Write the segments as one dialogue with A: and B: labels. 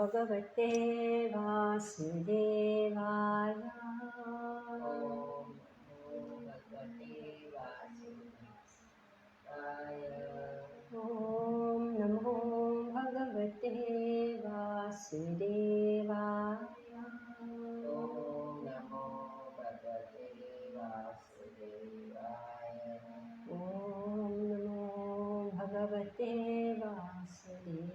A: भगवते वासुदेवाय। ॐ नमो भगवते वासुदेवाय। ॐ नमो भगवते वासुदेवाय।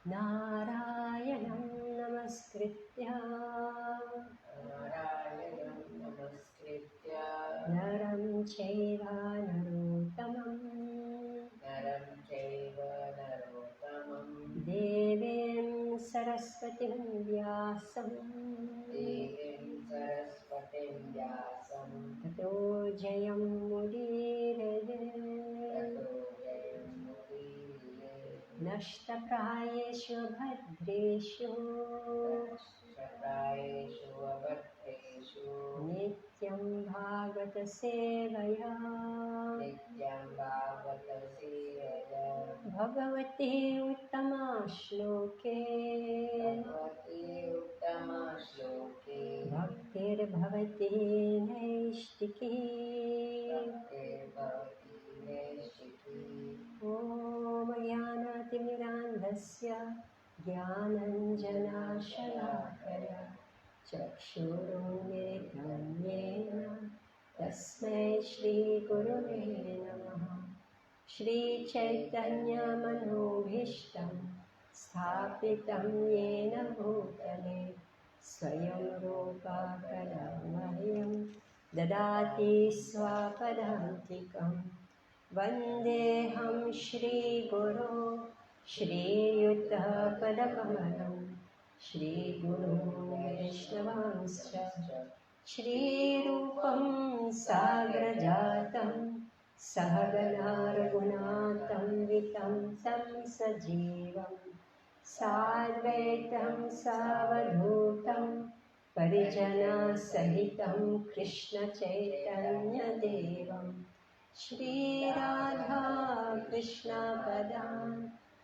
A: नारायणं नमस्कृत्य नरं चैव नरोत्तमं देवीं सरस्वतीं व्यासं ततो जयमुदीरये। नष्टप्रायेषु भद्रेषु नित्यं भागवत सेवया भगवती उत्तमा श्लोके भक्तिर्भवती नैष्टिकी। ॐ ज्ञानातिमिरान्धस्य ज्ञानञ्जनशलाकया चक्षुरुन्मिलितं येन तस्मै श्रीगुरुवे नमः। श्रीचैतन्यमनोभीष्टं स्थापितं येन भूतले स्वयं रूपा कदा मह्यं ददाति स्वापदान्तिकम्। वन्देऽहं श्रीगुरो श्रीयुतपदकमलं श्रीगुरो वैष्णवांश्च श्रीरूपं साग्रजातं सहगना रघुनाथान्वितं तं सजीवं साद्वैतं सावधूतं परिजनसहितं कृष्णचैतन्यदेवं श्रीराधा कृष्णपदान्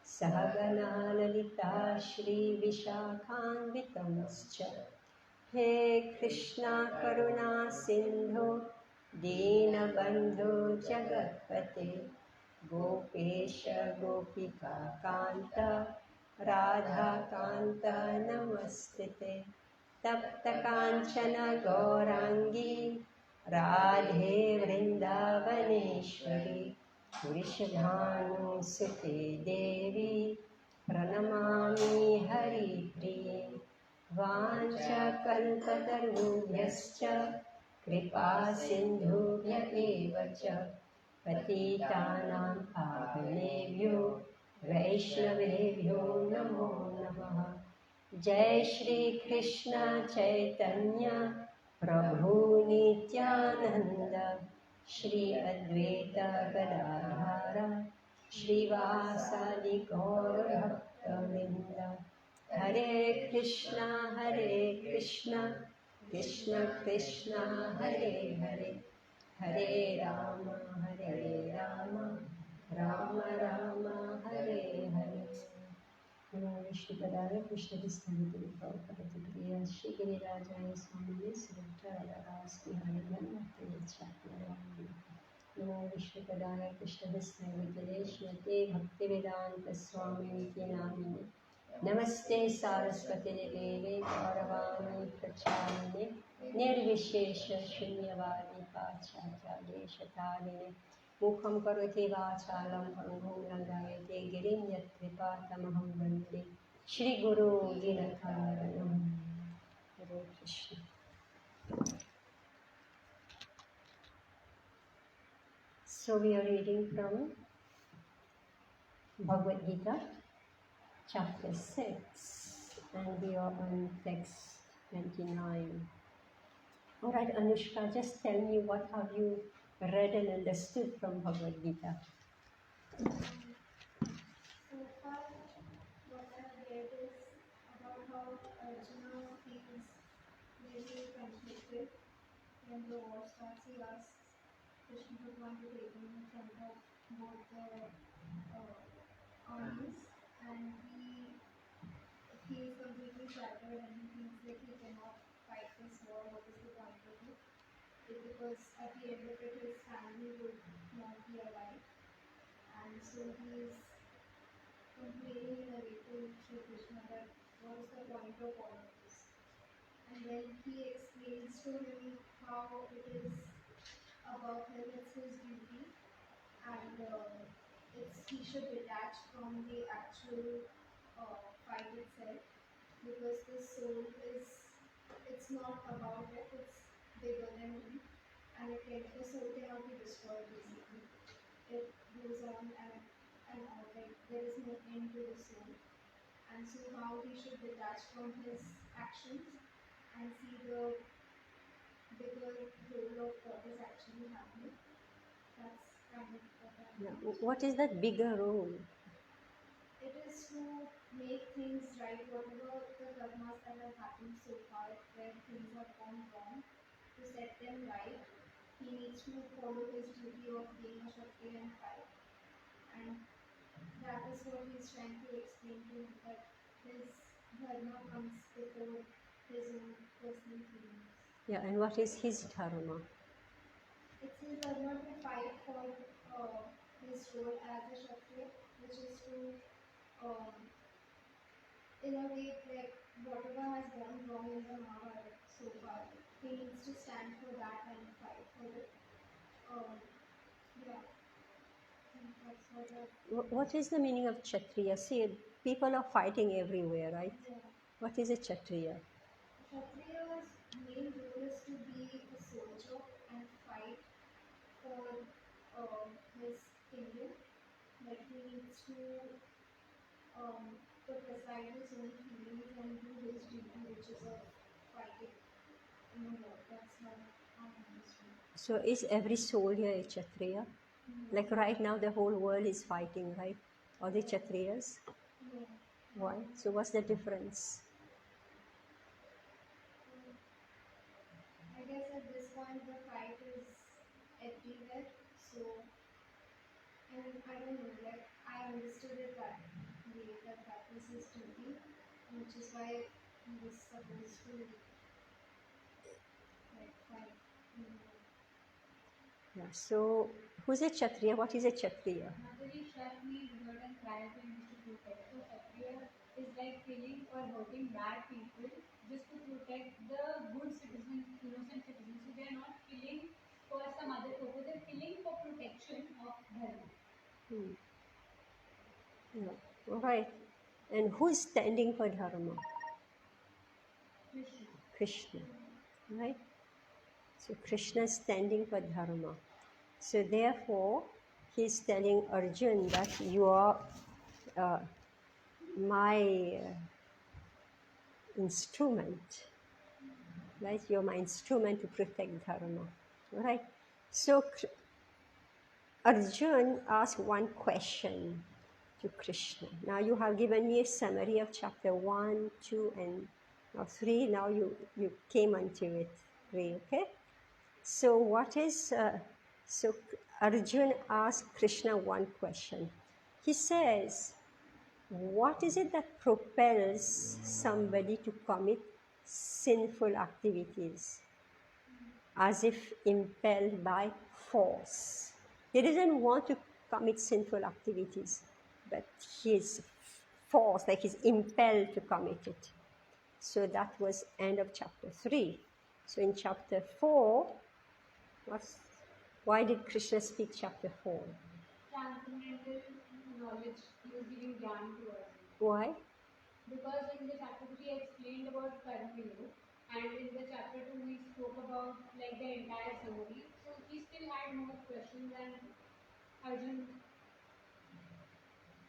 A: सहगना ललिता श्रीविशाखान्वितंश्च। हे कृष्णा करुणा सिन्धो दीनबन्धो जगत्पते गोपेश गोपिका कान्त राधाकान्त नमस्ते। तप्तकाञ्चन गौराङ्गी राधे वृन्दावनेश्वरी वृषभानुसुते देवी प्रणमामि हरिप्रिये। वाञ्छकल्पतरुभ्यश्च कृपा सिन्धुभ्य एव च पतितानां पावनेभ्यो वैष्णवेभ्यो नमो नमः। जय श्री कृष्ण चैतन्य प्रभु नित्यानंद श्री अद्वैत गदाधर श्रीवासादि गौर भक्तवृंद। हरे कृष्णा कृष्ण कृष्ण हरे हरे, हरे राम राम राम हरे हरे। नमो विष्णुपदाय कृष्णविस्तारितरूपाय श्री गिरिराजाय स्वामिने श्रीधरास्तिहाय धन्वन्तरिच्छात्मने। नमो विष्णुपदाय कृष्णविस्तारितये श्रीमते भक्तिवेदान्त स्वामिनिति नामिने। नमस्ते सारस्वती देवे गौरवाणी प्रचारिणे निर्विशेष शून्यवादी पाश्चात्यादेशतारिणे। मुखं करोति वाचालं भङ्गुं लङ्घयते गिरिं यत्कृपातमहं वन्दे श्रीगुरो दीनतारिणं। हरे Krishna. So we are reading from Bhagavad Gita, chapter 6, and we are on text 29. All right, Anushka, just tell me what have you read and understood from Bhagavad Gita?
B: So far, what I read is about how Arjuna feels very conflicted when the war starts. He asks Krishna Bhagwan to take him in front of both the armies, and he is completely shattered and he feels like he cannot fight this war. What is the point of it? It's because at the end of it, his family would not be alive, and so he is complaining in a way to Sri Krishna that what is the point of all of this? And then he explains to him how it is about him, it's his duty, and he should detach from the actual fight itself, because the soul is, it's not about it, it's bigger than him, and the soul cannot be destroyed basically. It goes on and on, like there is no end to the soul. And so how he should detach from his actions and see the bigger role of what is actually happening. That's kind of what I
A: Yeah.
B: mean.
A: What is that bigger role?
B: It is to make things right, whatever the karmas that have happened so far, where things have gone wrong, to set them right. He needs to follow his duty of being a Kshatriya and fight. And that is what he's trying to explain to him, that his dharma comes before his own personal feelings.
A: Yeah, and what is his dharma?
B: It's his dharma to fight for his role as a Kshatriya, which is to, um, in a way, like whatever has gone wrong in the Mahabharata so far, he needs to stand for that and fight for it. Um, yeah, I think that's what
A: What is the meaning of Kshatriya? See, people are fighting everywhere, right?
B: yeah.
A: What is a Kshatriya?
B: Kshatriya's main role is to be a soldier and fight for his kingdom. Like he needs to put aside his own feelings and do his duty, which is of fighting in the war. That's how I understand.
A: So is every soul here a Kshatriya? Like right now, the whole world is fighting, right? Are they Kshatriyas?
B: No.
A: Why? So what's the difference?
B: I guess at this point the fight is everywhere. So, and I don't know, like I understood it that way, that that was his duty, which is why he was supposed to like fight.
A: Yeah. So who's a Kshatriya? What is a Kshatriya?
C: Mataji struck me word and priority used to protect. So Kshatriya is like killing or hurting bad people just to protect the good citizens, innocent citizens. So they are not killing for some other purpose. They're killing for protection of dharma.
A: Yeah. All right. And who's standing for dharma?
C: Krishna.
A: Krishna. Right? So Krishna is standing for dharma. So therefore, he's telling Arjun that you are my instrument, right? You're my instrument to protect dharma, right? So Arjun asked one question to Krishna. Now you have given me a summary of chapter 1, 2, and now 3. Now you came onto it, 3, okay? So so Arjun asked Krishna one question. He says, what is it that propels somebody to commit sinful activities as if impelled by force? He doesn't want to commit sinful activities, but he's forced, like he's impelled to commit it. So that was end of chapter 3. So in chapter 4, why did Krishna speak chapter 4?
C: Transcendental knowledge. He was giving jnana to us.
A: Why?
C: Because in the chapter 2 he explained about Karma Yoga, and in the chapter 2 we spoke about like the entire summary. So he still had more questions, and Arjun.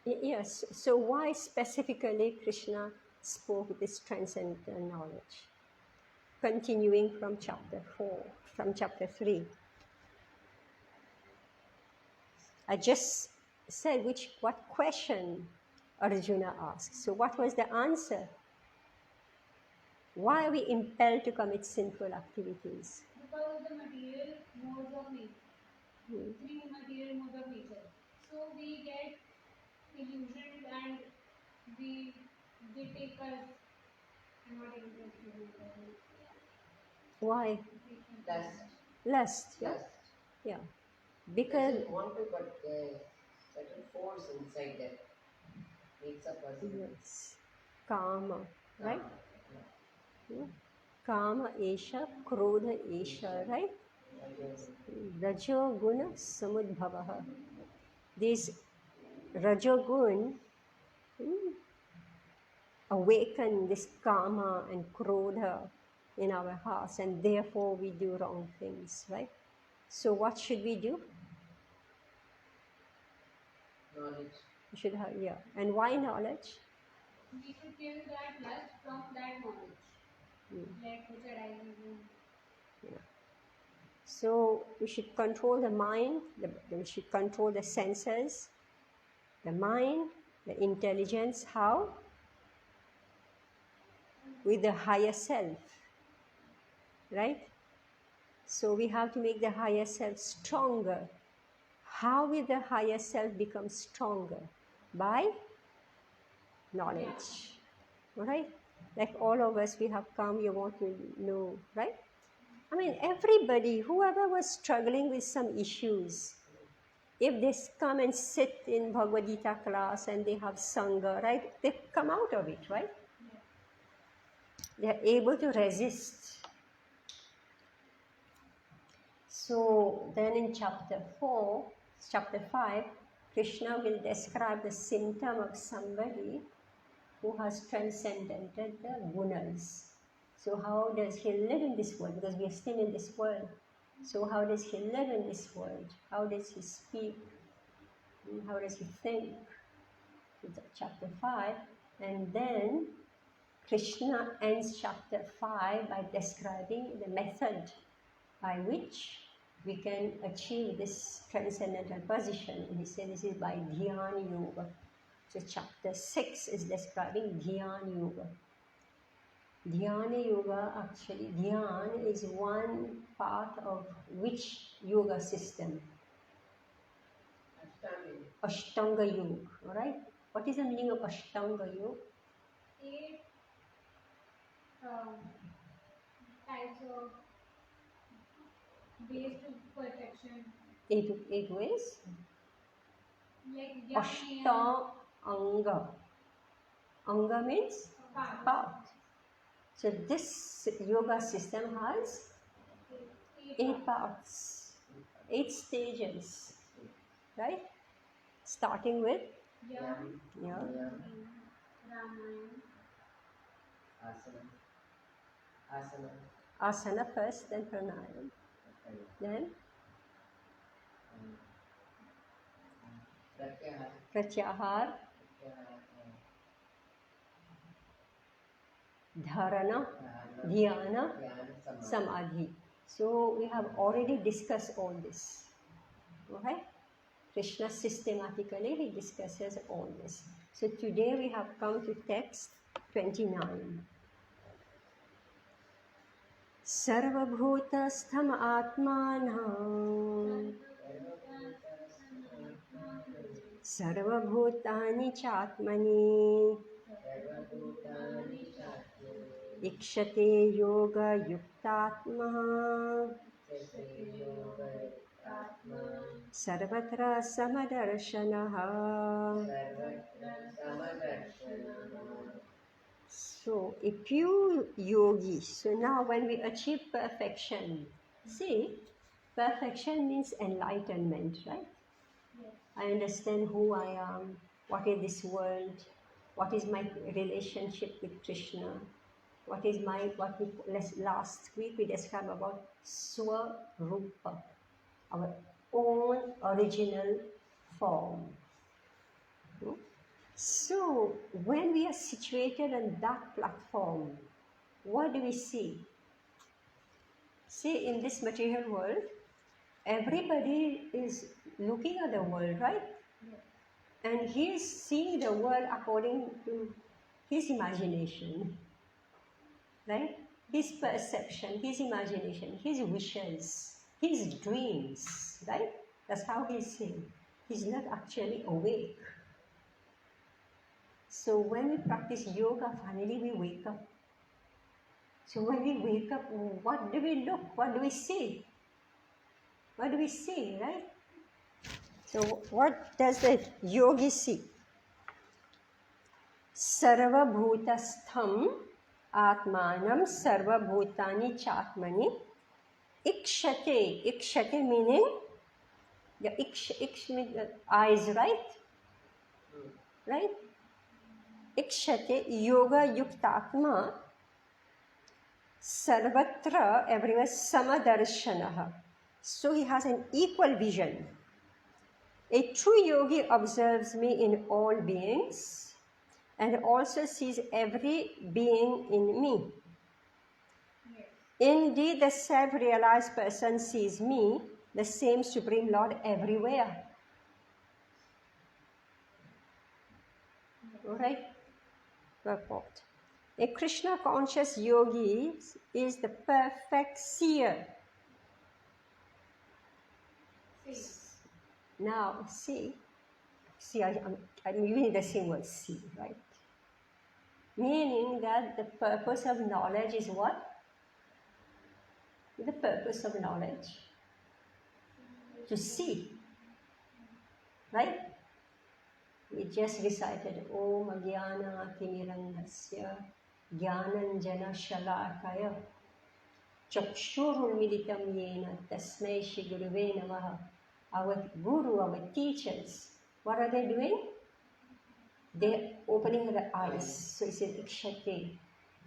A: Yes, so why specifically Krishna spoke this transcendental knowledge? Continuing from chapter 4, from chapter 3. I just said what question Arjuna asked. So what was the answer? Why are we impelled to commit sinful activities?
C: Because of the material modes of nature. three material modes of nature. So we get illusioned and they take us. I'm not able to explain it.
A: Why?
D: Lust.
A: Lust, yeah?
D: Lust.
A: Yeah. Because,
D: Doesn't want to, but certain force inside that makes a person.
A: yes, kama, right?
D: Yeah.
A: Yeah. Kama esha, krodha esha, right? Rajoguna samudbhavaha. This rajogun awaken this kama and krodha in our hearts, and therefore we do wrong things, right? So what should we do?
D: Knowledge.
A: We should have, yeah. And why knowledge?
C: We should kill that lust from that knowledge. Like which arises.
A: Yeah. So we should control the mind, we should control the senses, the mind, the intelligence. How? With the higher self, right? So we have to make the higher self stronger. How will the higher self become stronger? By knowledge, right? Like all of us, we have come, you want to know, right? I mean, everybody, whoever was struggling with some issues, if they come and sit in Bhagavad Gita class and they have Sangha, right? They come out of it, right? They are able to resist. So then in chapter 5, Krishna will describe the symptom of somebody who has transcended the gunas. So how does he live in this world? Because we are still in this world. So how does he live in this world? How does he speak? How does he think? Chapter 5. And then Krishna ends chapter 5 by describing the method by which we can achieve this transcendental position. And he said this is by Dhyana Yoga. So chapter 6 is describing Dhyana Yoga. Dhyana Yoga, actually, Dhyan is one part of which yoga system? Ashtanga Yoga, alright? What is the meaning of Ashtanga Yoga?
C: 8 types of ways to perfection.
A: 8 ways?
C: Like
A: Ashtanga. Anga means part. So this yoga system has 8 parts, 8 stages, right? Starting with
C: Yam,
A: yeah.
C: Ramayana,
D: Asana.
A: Asana first, then pranayam, then pratyahar, dharana, dhyana, samadhi. So we have already discussed all this. Okay? Krishna systematically he discusses all this. So today we have come to text 29. Sarvabhutastham atmanam Sarvabhutani chatmani Ikshate yoga yuktatma Sarvatra samadarshanaha. So, a pure yogi. So now when we achieve perfection, see, perfection means enlightenment, right?
C: yes.
A: I understand who I am, what is this world, what is my relationship with Krishna, last week we described about Swarupa, our own original form. So, when we are situated on that platform, what do we see? See, in this material world, everybody is looking at the world, right? And he is seeing the world according to his imagination, right? His perception, his imagination, his wishes, his dreams, right? That's how he's saying. He's not actually awake. So when we practice yoga, finally we wake up. So when we wake up, what do we look? What do we see? What do we see, right? So what does the yogi see? Sarvabhutastham atmanam sarvabhutani chatmani ikshate. Ikshate meaning, the iksh means eyes, right? Right? Ikshate yoga yuktatma sarvatra, everywhere samadarshanaha. So he has an equal vision. A true yogi observes me in all beings and also sees every being in me.
C: Yes.
A: Indeed, the self-realized person sees me, the same Supreme Lord, everywhere. All right? Purport. A Krishna-conscious yogi is the perfect seer.
C: See.
A: Now, see, I'm using the same word, see, right? Meaning that the purpose of knowledge is what? The purpose of knowledge. To see. Right? We just recited Om Jnana Timirandasya Jnananjana Shalakaya Chakshurulmilitam Yena Tasmai Shri Guruve Namaha. Our Guru, our teachers, what are they doing? They're opening the eyes. So it's an ikshate.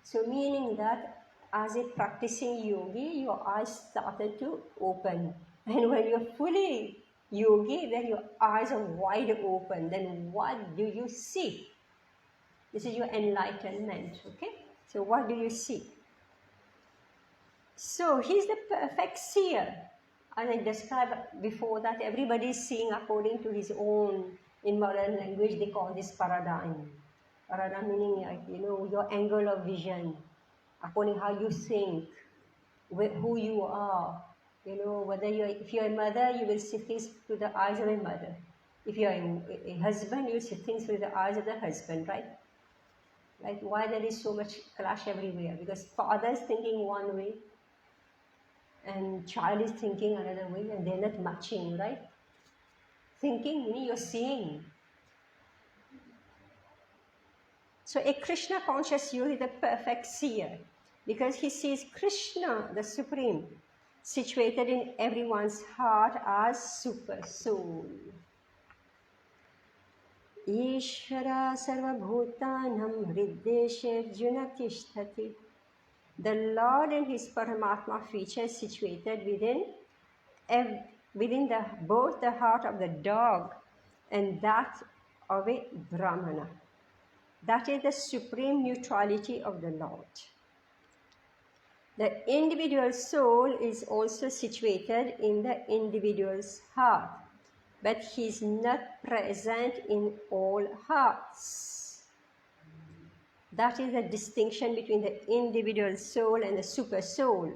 A: So meaning that as a practicing yogi, your eyes started to open. And when you're fully yogi, then your eyes are wide open. Then what do you see? This is your enlightenment, okay? So what do you see? So he's the perfect seer. As I described before that, everybody is seeing according to his own, in modern language, they call this paradigm. Paradigm meaning, your angle of vision, according how you think, who you are. Whether if you're a mother, you will see things through the eyes of a mother. If you're a husband, you will see things through the eyes of the husband, right? Right? Why there is so much clash everywhere? Because father is thinking one way, and child is thinking another way, and they're not matching, right? Thinking meaning you're seeing. So a Krishna conscious yogi is the perfect seer because he sees Krishna, the Supreme, situated in everyone's heart as super soul. Ishvara sarvabhutanam hriddeshe arjuna tishtati. The Lord and his Paramatma feature is situated within both the heart of the dog and that of a Brahmana. That is the supreme neutrality of the Lord. The individual soul is also situated in the individual's heart, but he is not present in all hearts. That is the distinction between the individual soul and the super soul.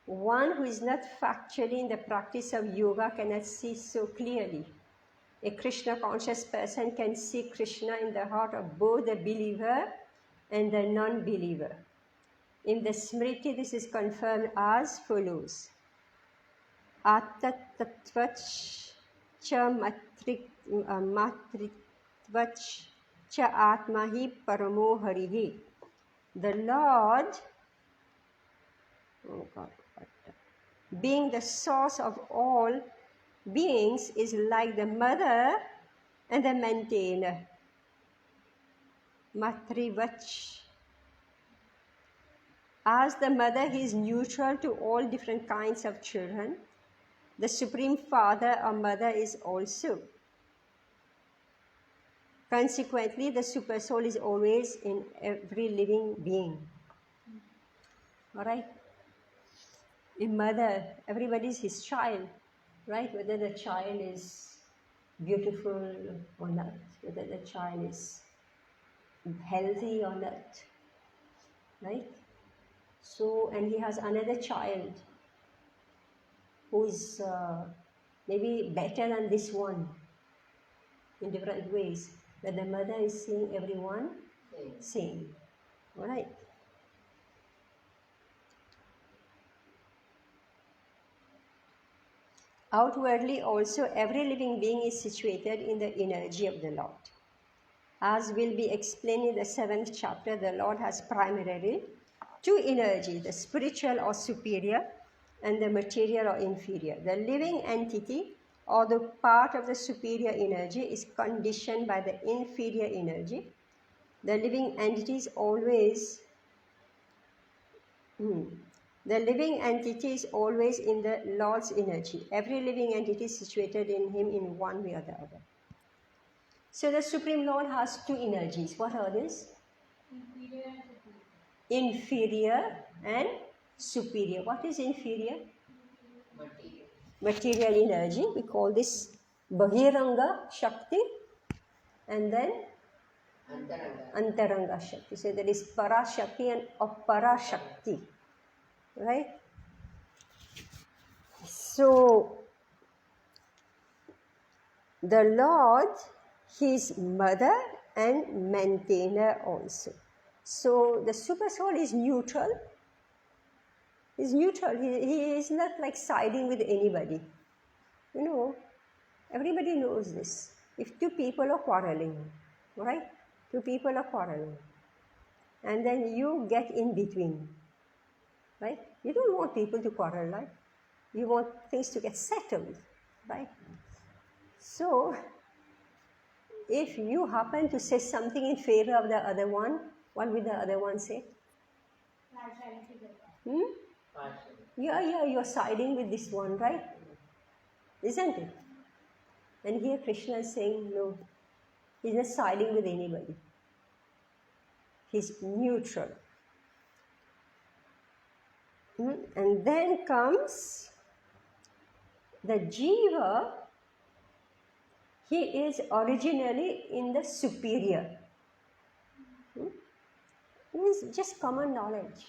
A: One who is not factually in the practice of yoga cannot see so clearly. A Krishna conscious person can see Krishna in the heart of both the believer and the non-believer. In the Smriti, this is confirmed as follows. Attatvach cha matritvach cha atmahi paramo harihi. The Lord, being the source of all beings, is like the mother and the maintainer. Matrivach. As the mother, he is neutral to all different kinds of children. The Supreme Father or Mother is also. Consequently, the Super Soul is always in every living being. All right? A mother, everybody is his child, right? Whether the child is beautiful or not, whether the child is healthy or not, right? So, and he has another child who is maybe better than this one in different ways. But the mother is seeing everyone same. All right. Outwardly also, every living being is situated in the energy of the Lord. As will be explained in the 7th chapter, the Lord has primarily two energies, the spiritual or superior and the material or inferior. The living entity or the part of the superior energy is conditioned by the inferior energy. The living entity is always the living entity is always in the Lord's energy. Every living entity is situated in Him in one way or the other. So the Supreme Lord has two energies. What are these? Inferior and superior. What is inferior? Material energy. We call this Bahiranga Shakti and then Antaranga Shakti. So there is Parashakti and Apara Shakti. Right? So the Lord, His mother and maintainer also. So the Super Soul is neutral. He's neutral. He is not like siding with anybody. You know, everybody knows this. If two people are quarreling, right? Two people are quarreling. And then you get in between, right? You don't want people to quarrel, right? You want things to get settled, right? So, if you happen to say something in favor of the other one, what will the other one say? Yeah, you're siding with this one, right? Isn't it? And here Krishna is saying, no, he's not siding with anybody. He's neutral. And then comes the Jiva. He is originally in the superior. It is just common knowledge.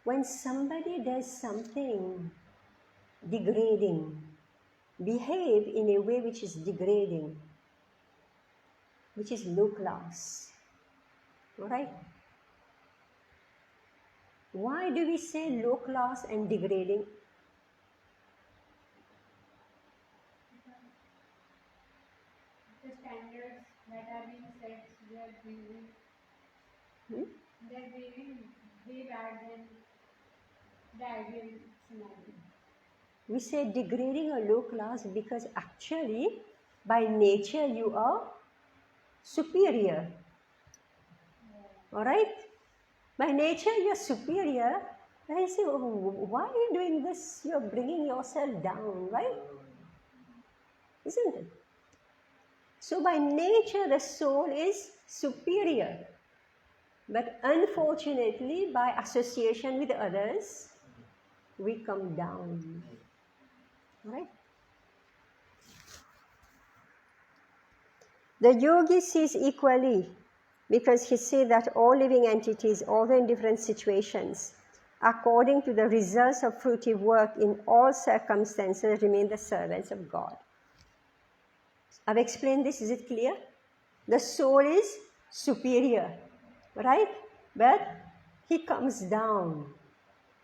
A: When somebody does something degrading, behave in a way which is degrading, which is low class, right? Why do we say low class and degrading?
C: The standards that are being set, they are being way bad than the ideal scenario.
A: We say degrading or low class because actually by nature you are superior. Alright? By nature you are superior. And you say, oh, why are you doing this? You are bringing yourself down, right? Isn't it? So by nature the soul is superior. But unfortunately by association with others, we come down. Right? The yogi sees equally because he sees that all living entities, although in different situations, according to the results of fruitive work in all circumstances, remain the servants of God. I've explained this, is it clear? The soul is superior, right? But he comes down,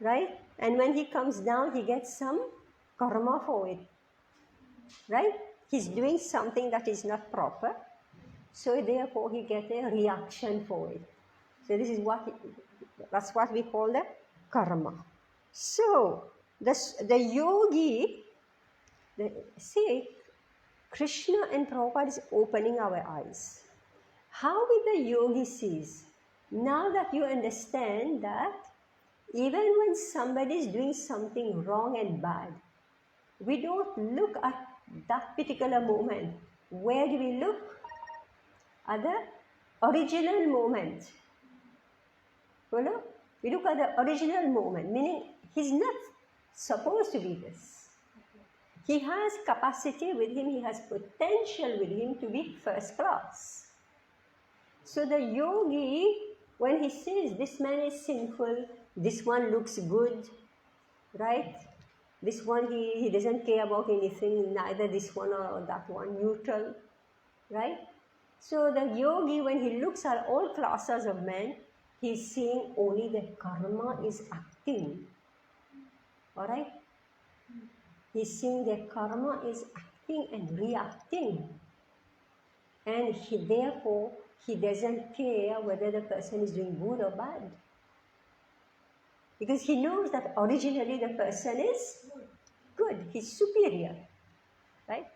A: right? And when he comes down, he gets some karma for it, right? He's doing something that is not proper, so therefore he gets a reaction for it. So this is that's what we call the karma. So the yogi, see, Krishna and Prabhupada is opening our eyes. How will the yogi sees? Now that you understand that even when somebody is doing something wrong and bad, we don't look at that particular moment. Where do we look? At the original moment. You know? We look at the original moment, meaning he's not supposed to be this. He has capacity with him, he has potential with him to be first class. So the yogi, when he says this man is sinful, this one looks good, right? This one, he doesn't care about anything, neither this one or that one, neutral, right? So the yogi, when he looks at all classes of men, he's seeing only that karma is acting. All right? He's seeing that karma is acting and reacting. And therefore, he doesn't care whether the person is doing good or bad. Because he knows that originally the person is good, he's superior. Right?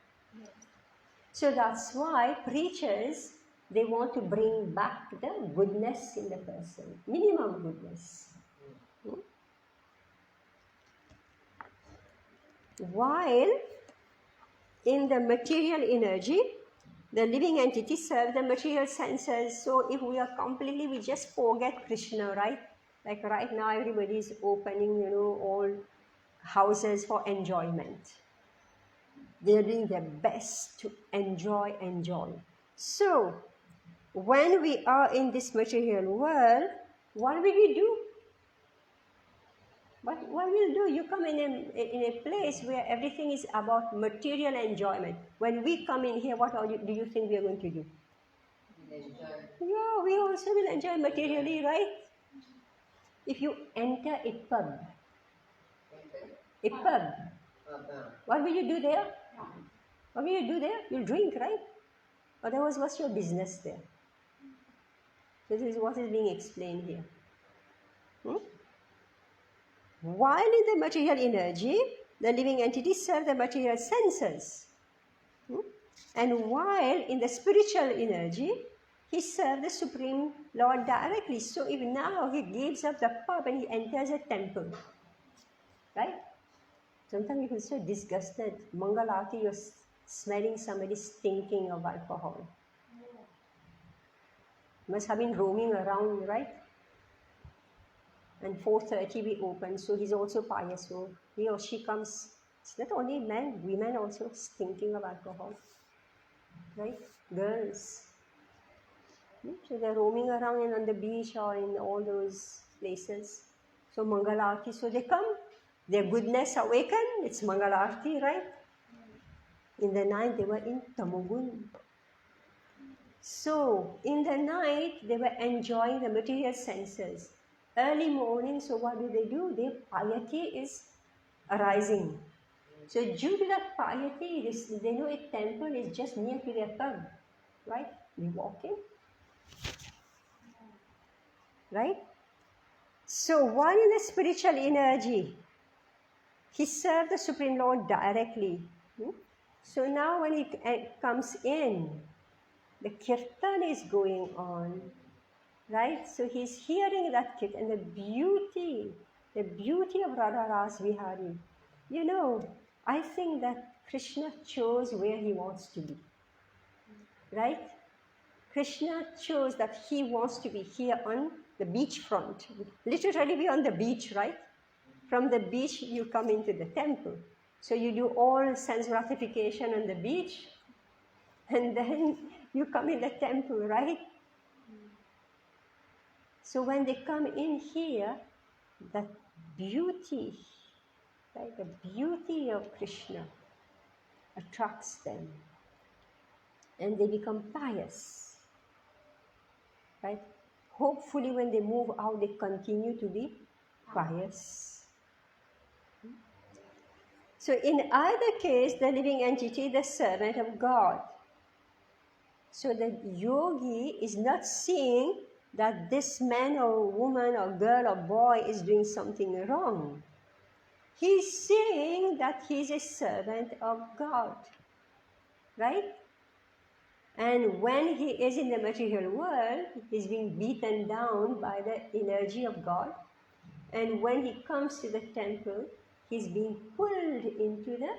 A: So that's why preachers, they want to bring back the goodness in the person, minimum goodness. While in the material energy, the living entity serves the material senses. So if we are completely, we just forget Krishna, right? Like right now, everybody is opening, all houses for enjoyment. They're doing their best to enjoy. So, when we are in this material world, what will we do? What will you do? You come in a place where everything is about material enjoyment. When we come in here, what do you think we are going to do?
D: Enjoy.
A: Yeah, we also will enjoy materially, right? If you enter a pub, what will you do there? What will you do there? You'll drink, right? Otherwise, what's your business there? This is what is being explained here. While in the material energy, the living entity serves the material senses. And while in the spiritual energy, he serves the Supreme Lord directly. So if now he gives up the pub and he enters a temple, right? Sometimes you feel so disgusted. Mangalarti, you're smelling somebody stinking of alcohol. Must have been roaming around, right? And 4:30 we open, so he's also pious. So he or she comes. It's not only men, women also stinking of alcohol, right? Girls. So they're roaming around on the beach or in all those places. So Mangalarti, so they come. Their goodness awaken. It's Mangalarti, right? In the night they were in Tamogun. So in the night they were enjoying the material senses. Early morning, so what do? Their piety is arising. So due to that piety, they know a temple is just near to their pub, right? We walk in, right? So while in the spiritual energy, he served the Supreme Lord directly. So now when he comes in, the kirtan is going on. Right? So he's hearing that kirtan and the beauty of Radha Ras Vihari. I think that Krishna chose where he wants to be. Right? Krishna chose that he wants to be here on the beach front. Literally be on the beach, right? From the beach you come into the temple. So you do all sense gratification on the beach and then you come in the temple, right? So when they come in here, that beauty, right, the beauty of Krishna attracts them. And they become pious. Right? Hopefully when they move out, they continue to be pious. So in either case, the living entity, the servant of God. So the yogi is not seeing that this man or woman or girl or boy is doing something wrong. He's saying that he's a servant of God. Right? And when he is in the material world, he's being beaten down by the energy of God. And when he comes to the temple, he's being pulled into the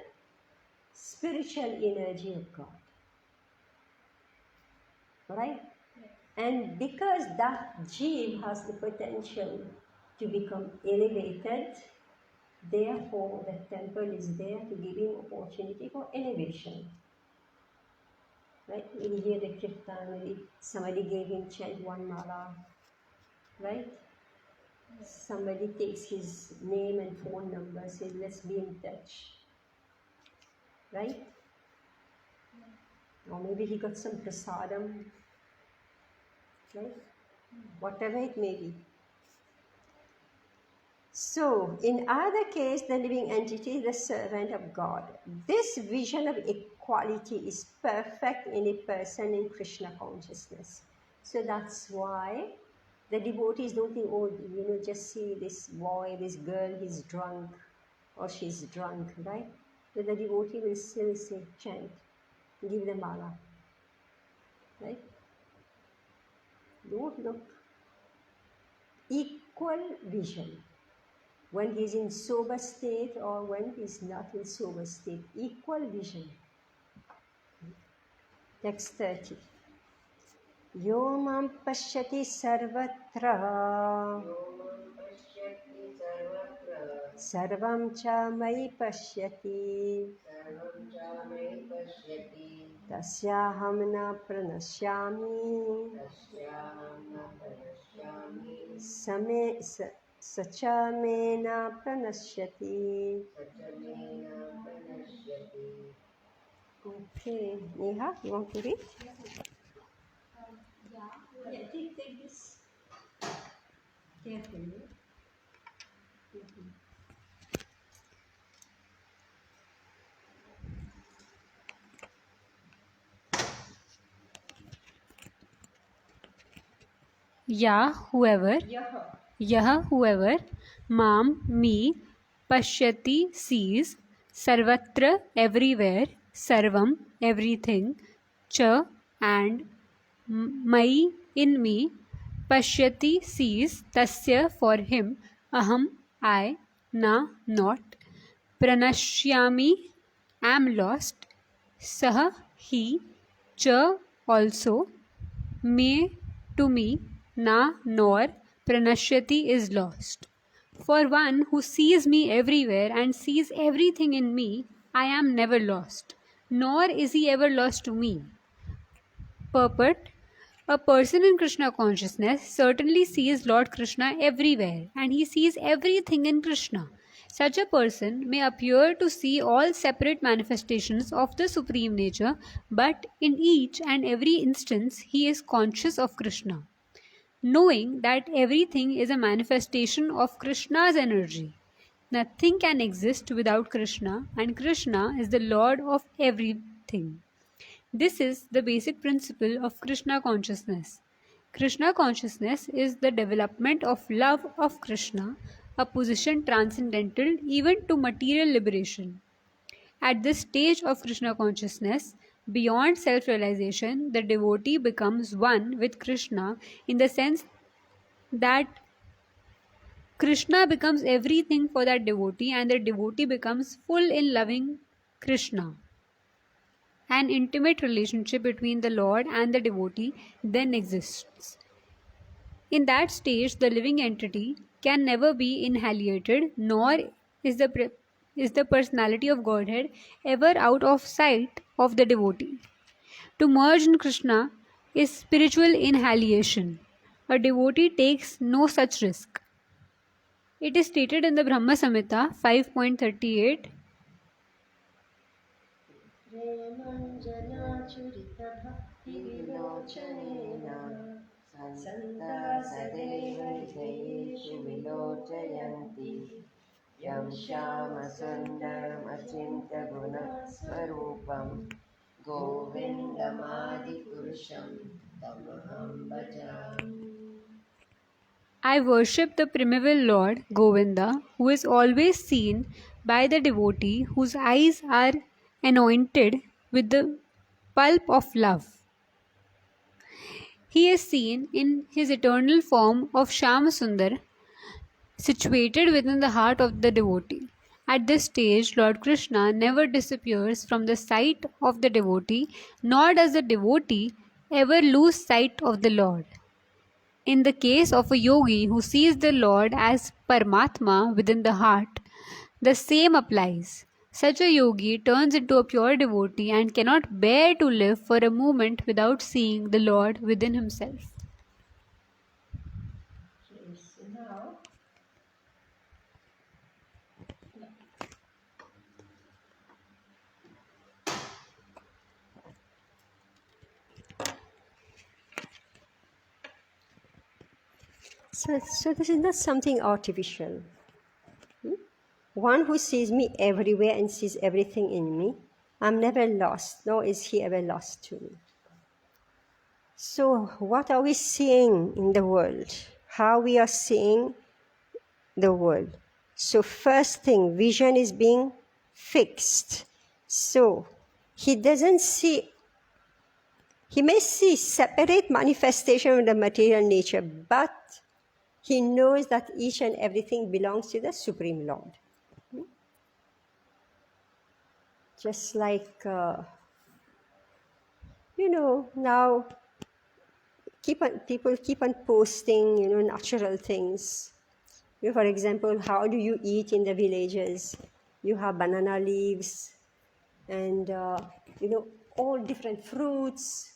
A: spiritual energy of God. Right? And because that Jeev has the potential to become elevated, therefore the temple is there to give him opportunity for elevation. Right? We hear the kirtan, somebody gave him chant one mala. Right? Somebody takes his name and phone number, says, let's be in touch. Right? Or maybe he got some prasadam. Right? Whatever it may be. So, in either case, the living entity is the servant of God. This vision of equality is perfect in a person in Krishna consciousness. So that's why the devotees don't think, oh, just see this boy, this girl, he's drunk or she's drunk, right? So the devotee will still say, chant, give them mala, right? Don't look. Equal vision. When he is in sober state or when he is not in sober state. Equal vision. Text 30. Yo mam pashyati sarvatra
D: pashyati sarvatra
A: sarvam cha mai pashyati
D: sarvam cha mai pashyati
A: tasyaham na pranashyami
D: tasyaham na pranashyami
A: sacha me na pranashyati.
D: sachamena pranashyati.
A: Okay, Neha, you want to read?
C: Yeah.
A: Yeah, take this carefully.
C: यह whoever माम me pashyati sees sarvatra everywhere sarvam everything cha and mai in me pashyati sees tasya for him aham I na not pranashyami am lost sah he cha also me to me na nor pranashyati is lost. For one who sees me everywhere and sees everything in me, I am never lost, nor is he ever lost to me. Purport: a person in Krishna consciousness certainly sees Lord Krishna everywhere and he sees everything in Krishna. Such a person may appear to see all separate manifestations of the Supreme Nature, but in each and every instance he is conscious of Krishna, knowing that everything is a manifestation of Krishna's energy. Nothing can exist without Krishna, and Krishna is the Lord of everything. This is the basic principle of Krishna consciousness. Krishna consciousness is the development of love of Krishna, a position transcendental even to material liberation. At this stage of Krishna consciousness, beyond self realization, the devotee becomes one with Krishna in the sense that Krishna becomes everything for that devotee and the devotee becomes full in loving Krishna. An intimate relationship between the Lord and the devotee then exists. In that stage, the living entity can never be annihilated, nor is the personality of Godhead ever out of sight of the devotee. To merge in Krishna is spiritual annihilation. A devotee takes no such risk. It is stated in the Brahma Samhita 5.38.
D: Santa Sadeva Hridayeshu Vilochayanti Yam Shama Sundaram Achinta Guna Swarupam Govindamadi Purusham Tamaham Bhajami.
C: I worship the primeval Lord Govinda, who is always seen by the devotee whose eyes are anointed with the pulp of love. He is seen in his eternal form of Shyamasundar, situated within the heart of the devotee. At this stage, Lord Krishna never disappears from the sight of the devotee, nor does the devotee ever lose sight of the Lord. In the case of a yogi who sees the Lord as Paramatma within the heart, the same applies. Such a yogi turns into a pure devotee and cannot bear to live for a moment without seeing the Lord within himself.
A: Okay, so now So this is not something artificial. One who sees me everywhere and sees everything in me, I'm never lost, nor is he ever lost to me. So what are we seeing in the world? How we are seeing the world? So first thing, vision is being fixed. So he doesn't see, he may see separate manifestation of the material nature, but he knows that each and everything belongs to the Supreme Lord. Just like, now people keep on posting, natural things. For example, how do you eat in the villages? You have banana leaves and, all different fruits.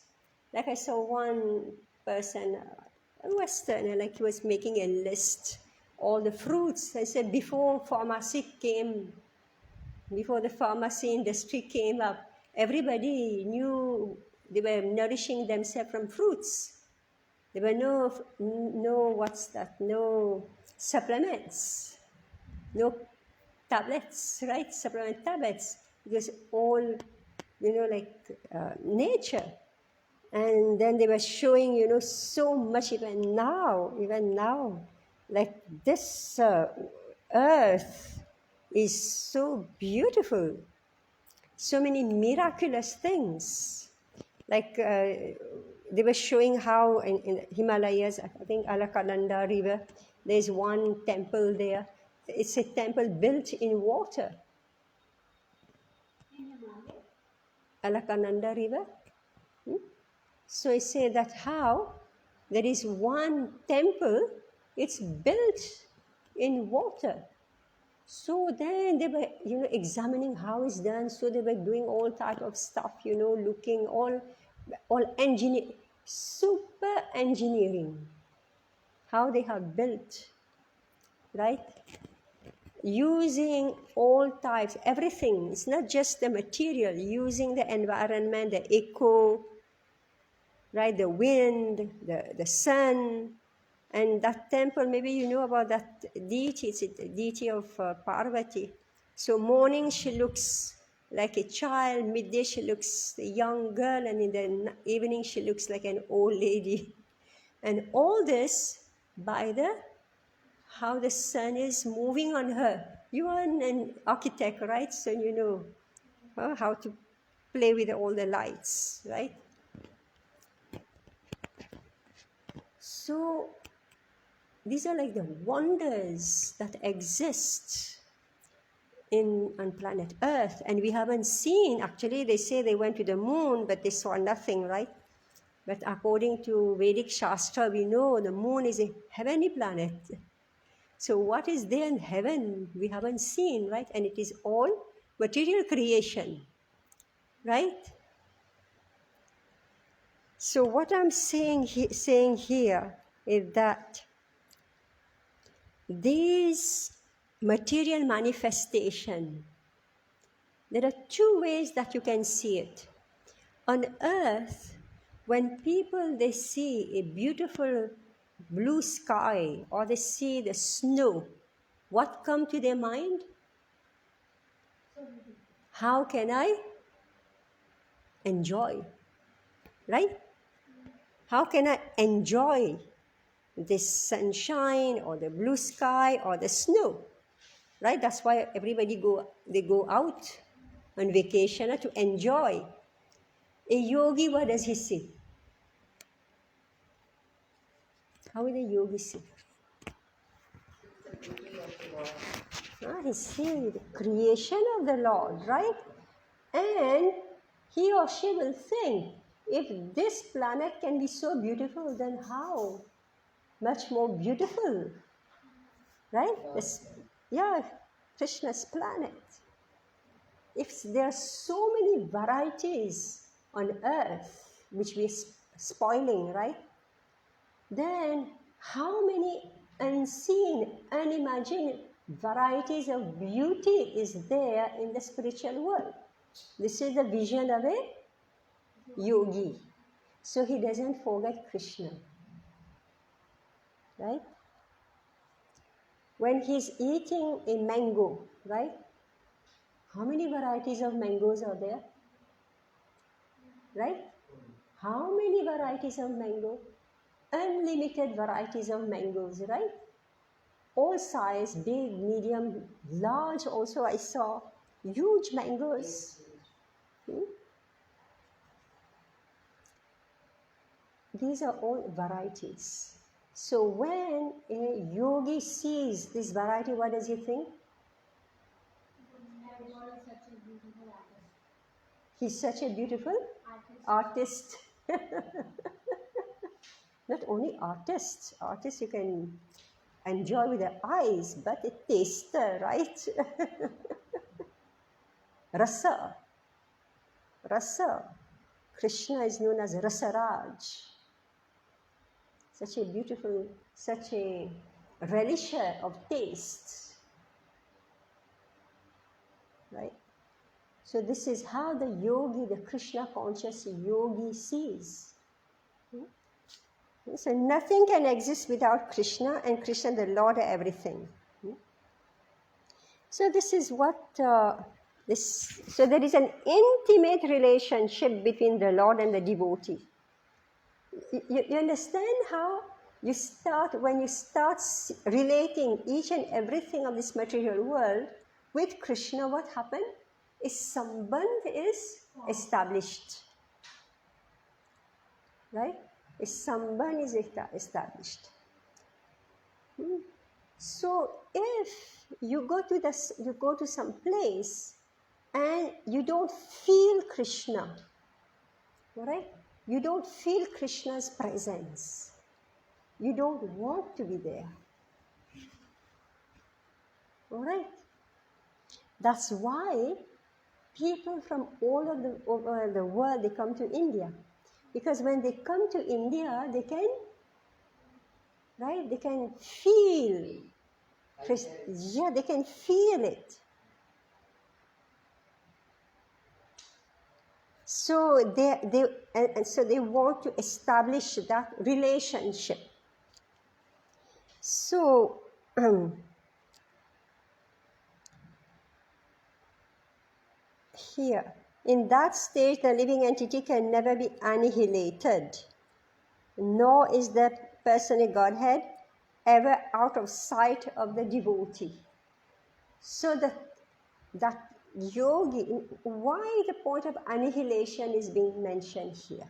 A: Like I saw one person, a Westerner, like he was making a list, all the fruits. I said, before the pharmacy industry came up, everybody knew they were nourishing themselves from fruits. There were no supplements, no tablets, right? Supplement tablets, because all, nature. And then they were showing, so much even now, like this earth is so beautiful. So many miraculous things. Like they were showing how in Himalayas, I think Alakananda River, there's one temple there. It's a temple built in water. Alakananda River. So I say that how there is one temple, it's built in water. So then they were, examining how it's done. So they were doing all type of stuff, looking all super engineering, how they have built, right? Using all types, everything. It's not just the material, using the environment, the echo, right? The wind, the sun. And that temple, maybe you know about that deity, it's a deity of Parvati. So morning she looks like a child, midday she looks a young girl, and in the evening she looks like an old lady. And all this by how the sun is moving on her. You are an architect, right? So you know how to play with all the lights, right? So these are like the wonders that exist on planet Earth, and we haven't seen. Actually, they say they went to the moon, but they saw nothing, right? But according to Vedic Shastra, we know the moon is a heavenly planet. So what is there in heaven, we haven't seen, right? And it is all material creation, right? So what I'm saying here is that these material manifestation, there are two ways that you can see it. On earth, when people, they see a beautiful blue sky or they see the snow, what comes to their mind? How can I enjoy, right? How can I enjoy this sunshine or the blue sky or the snow, right? That's why everybody go out on vacation to enjoy. A yogi, what does he see? How will a yogi see?
D: The beauty of the Lord.
A: He sees the creation of the Lord, right? And he or she will think, if this planet can be so beautiful, then how much more beautiful, right? Krishna's planet. If there are so many varieties on earth, which we are spoiling, right? Then how many unseen, unimagined varieties of beauty is there in the spiritual world? This is the vision of a yogi. So he doesn't forget Krishna, right? when he's eating a mango, right? How many varieties of mangoes are there? Right? How many varieties of mango? Unlimited varieties of mangoes, right? All size, big, medium, large also I saw. Huge mangoes. Hmm? These are all varieties. So when a yogi sees this variety, what does he think?
C: My God is such a beautiful artist.
A: He's such a beautiful
C: Artist.
A: artist. Not only artists you can enjoy with the eyes, but a taster, right? Rasa. Krishna is known as Rasaraj. Such a beautiful, such a relisher of taste. Right? So this is how the yogi, the Krishna conscious yogi sees. So nothing can exist without Krishna, and Krishna, the Lord of everything. So this is what so there is an intimate relationship between the Lord and the devotee. You understand how you start, when you start relating each and everything of this material world with Krishna, what happened? A sambandh is established. Right? A sambandh is established. So if you go to some place and you don't feel Krishna, right? You don't feel Krishna's presence. You don't want to be there. All right? That's why people from all over the world, they come to India. Because when they come to India, they can feel. Yeah, they can feel it. So they want to establish that relationship. So here, in that stage, the living entity can never be annihilated, nor is that person a Godhead ever out of sight of the devotee. So that yogi, why the point of annihilation is being mentioned here?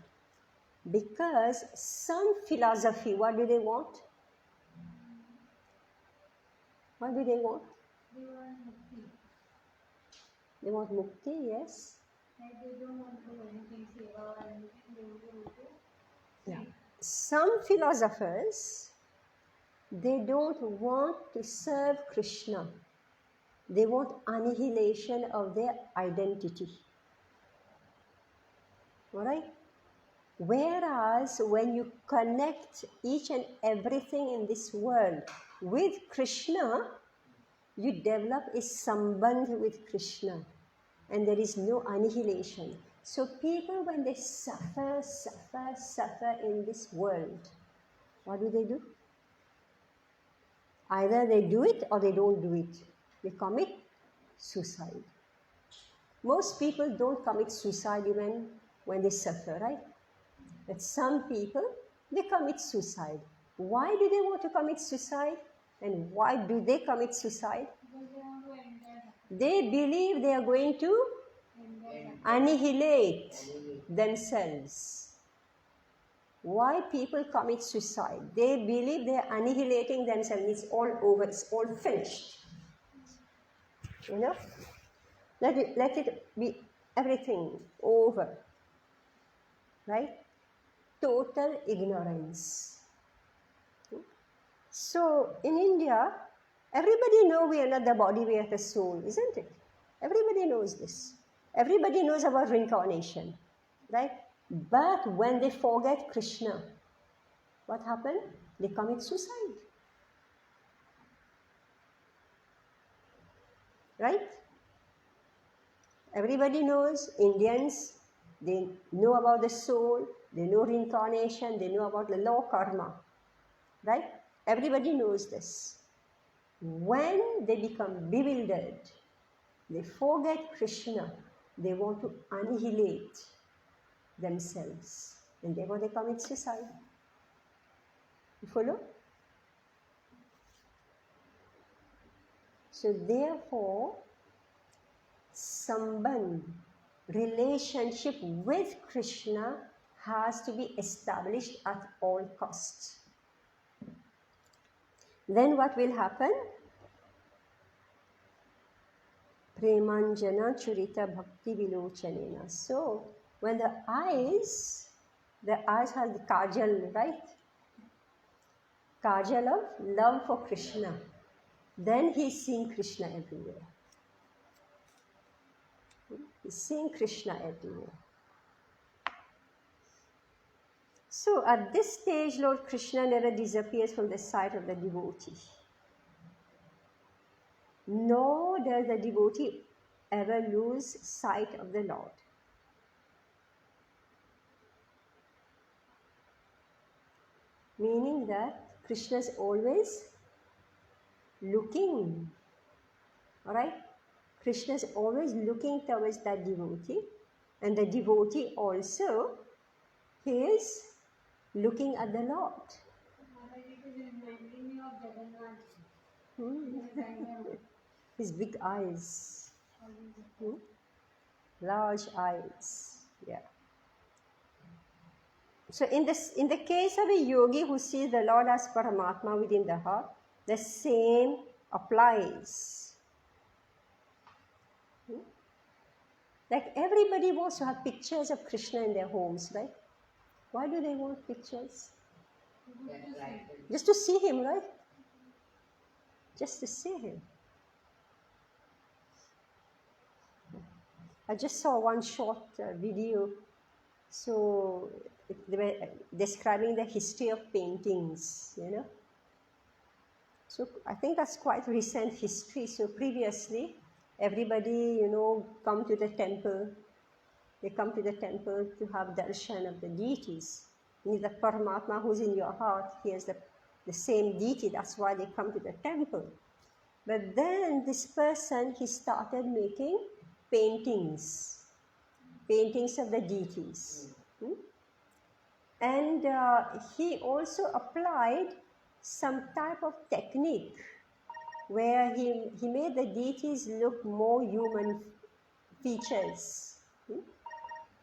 A: Because some philosophy, what do they want? What do they want?
C: They want mukti.
A: They want mukti, yes.
C: Like they don't want to do anything, seva or anything. They only want to.
A: Yeah. Some philosophers, they don't want to serve Krishna. They want annihilation of their identity. All right? Whereas when you connect each and everything in this world with Krishna, you develop a sambandh with Krishna, and there is no annihilation. So people, when they suffer in this world, what do? Either they do it or they don't do it. They commit suicide. Most people don't commit suicide even when they suffer, right? But some people, they commit suicide. Why do they want to commit suicide? And why do they commit suicide?
C: Because they want to end their life.
A: They believe they are going to
C: End their life.
A: annihilate themselves. Why people commit suicide? They believe they are annihilating themselves. It's all over. It's all finished. You know? Let it be everything over. Right? Total ignorance. So in India, everybody knows we are not the body, we are the soul, isn't it? Everybody knows this. Everybody knows about reincarnation, right? But when they forget Krishna, what happened? They commit suicide. Right? Everybody knows, Indians, they know about the soul, they know reincarnation, they know about the law karma. Right? Everybody knows this. when they become bewildered, they forget Krishna, they want to annihilate themselves, and therefore they commit suicide. You follow? So therefore, sambandh, relationship with Krishna has to be established at all costs. Then what will happen? Premanjana churita bhakti vilochanena. So when the eyes have the kajal, right? Kajal of love for Krishna. Then he's seeing Krishna everywhere. He's seeing Krishna everywhere. So at this stage, Lord Krishna never disappears from the sight of the devotee. Nor does the devotee ever lose sight of the Lord. Meaning that Krishna is always looking. Alright? Krishna is always looking towards that devotee, and the devotee also, he is looking at the Lord.
C: It is reminding me of Jagannath.
A: His big eyes. Large eyes. Yeah. So in the case of a yogi who sees the Lord as Paramatma within the heart, the same applies. Like everybody wants to have pictures of Krishna in their homes, right? Why do they want pictures?
D: That's right.
A: Just to see him, right? Just to see him. I just saw one short video. So they were describing the history of paintings, you know. So I think that's quite recent history. So previously, everybody, you know, come to the temple. They come to the temple to have darshan of the deities. The Paramatma who's in your heart, he has the same deity. That's why they come to the temple. But then this person, he started making paintings of the deities. And he also applied some type of technique where he made the deities look more human features.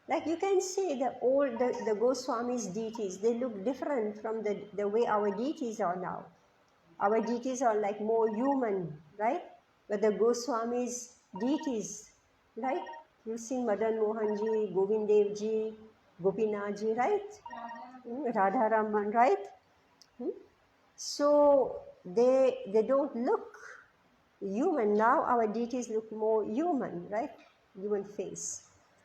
A: Like you can see the Goswami's deities, they look different from the way our deities are now. Our deities are like more human, right? But the Goswami's deities, right? You've seen Madan Mohanji, Govind Dev Ji, Gopinathji, right? Radharaman, right? So they don't look human. Now our deities look more human, right? Human face.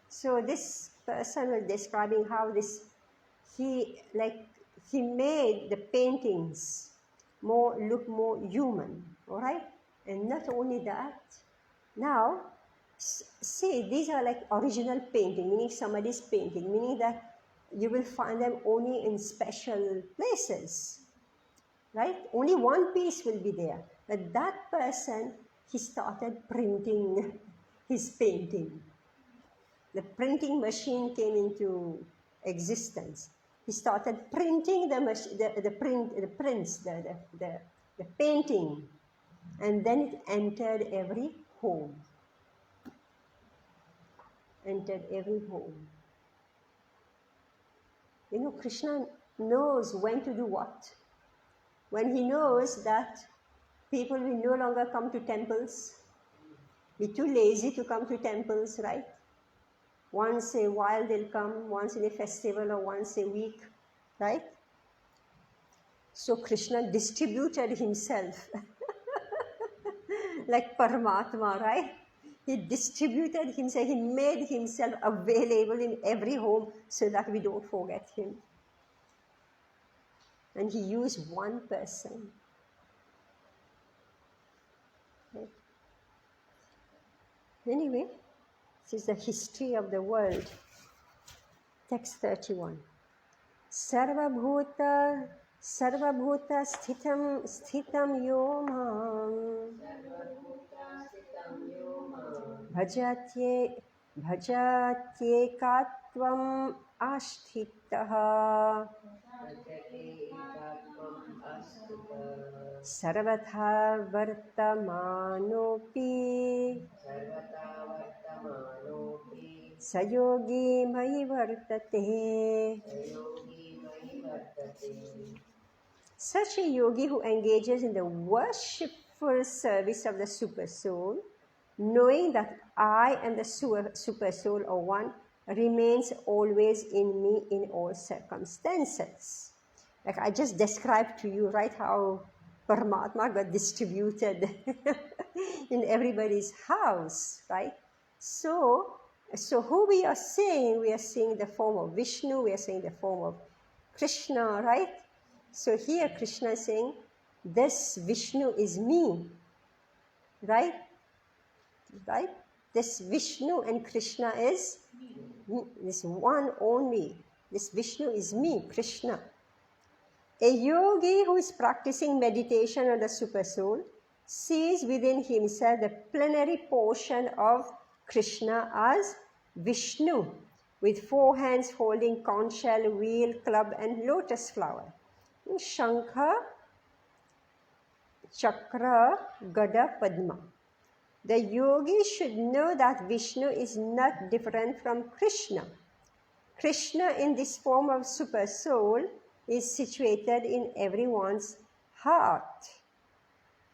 A: So this person was describing how he made the paintings look more human, all right? And not only that, now see, these are like original painting, meaning somebody's painting, meaning that you will find them only in special places, right? Only one piece will be there. But that person, he started printing his painting. The printing machine came into existence. He started printing the painting, and then it entered every home. Entered every home. You know, Krishna knows when to do what. When he knows that people will no longer come to temples, be too lazy to come to temples, right? Once a while they'll come, once in a festival or once a week, right? So Krishna distributed himself like Paramatma, right? He distributed himself, he made himself available in every home so that we don't forget him. And he used one person. Right? Anyway, this is the history of the world. Text 31. Sarva bhuta सर्वभूत स्थितं यो मां
D: सर्वभूतास्थितं यो मां
A: भजत्येकात्वम् आस्थितः
D: भजते एकात्मम् अस्तुतः
A: सर्वथा वर्तमानोऽपि
D: सर्वथा वर्तमानोऽपि
A: स योगी मयि वर्तते.
D: योगी मयि वर्तते.
A: Such a yogi who engages in the worshipful service of the Super Soul, knowing that I and the Super Soul are one, remains always in me in all circumstances. Like I just described to you, right, how Paramatma got distributed in everybody's house, right? So who we are seeing the form of Vishnu, we are seeing the form of Krishna, right? So here Krishna is saying, this Vishnu is me, right? Right? This Vishnu and Krishna is this one only. This Vishnu is me, Krishna. A yogi who is practicing meditation on the Super Soul sees within himself the plenary portion of Krishna as Vishnu, with 4 hands holding conch shell, wheel, club and lotus flower. Shankha, Chakra, Gada, Padma. The yogi should know that Vishnu is not different from Krishna. Krishna in this form of Super Soul is situated in everyone's heart.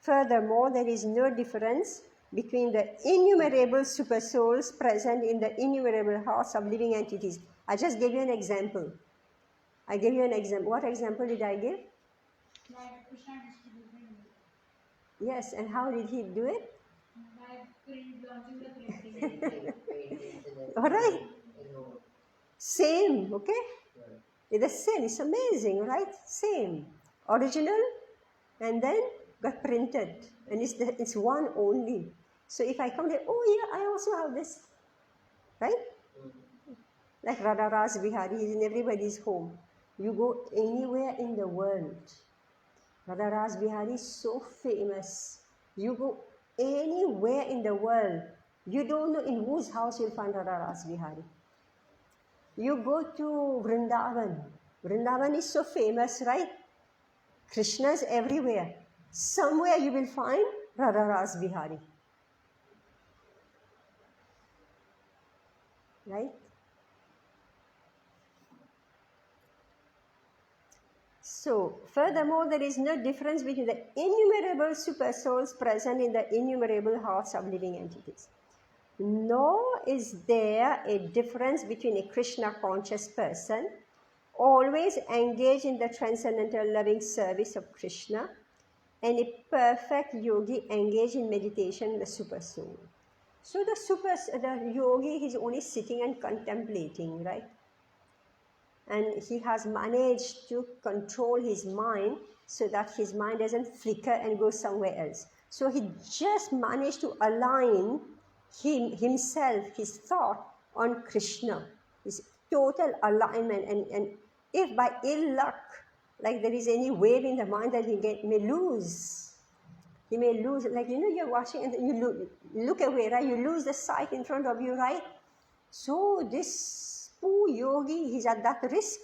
A: Furthermore, there is no difference between the innumerable Super Souls present in the innumerable hearts of living entities. I just gave you an example. What example did I give?
C: That Krishna distributed
A: Yes, and how did he do it?
C: by launching the printing.
D: Paintings and
A: All right.
D: everything.
A: Same, okay? It's the same. It's amazing, right? Same. Original and then got printed. And it's one only. So if I come there, oh yeah, I also have this. Right? Like Radha Ras Bihari is in everybody's home. You go anywhere in the world, Radha Ras Bihari is so famous. You go anywhere in the world, you don't know in whose house you'll find Radha Ras Bihari. You go to Vrindavan. Vrindavan is so famous, right? Krishna is everywhere. Somewhere you will find Radha Ras Bihari. Right? So, furthermore, there is no difference between the innumerable super souls present in the innumerable hearts of living entities. Nor is there a difference between a Krishna conscious person, always engaged in the transcendental loving service of Krishna, and a perfect yogi engaged in meditation in the super soul. So the yogi is only sitting and contemplating, right? And he has managed to control his mind so that his mind doesn't flicker and go somewhere else. So he just managed to align himself, his thought on Krishna, his total alignment. And if by ill luck, like there is any wave in the mind that he may lose, like, you're watching and you look away, right? You lose the sight in front of you, right? So this poor yogi, he's at that risk.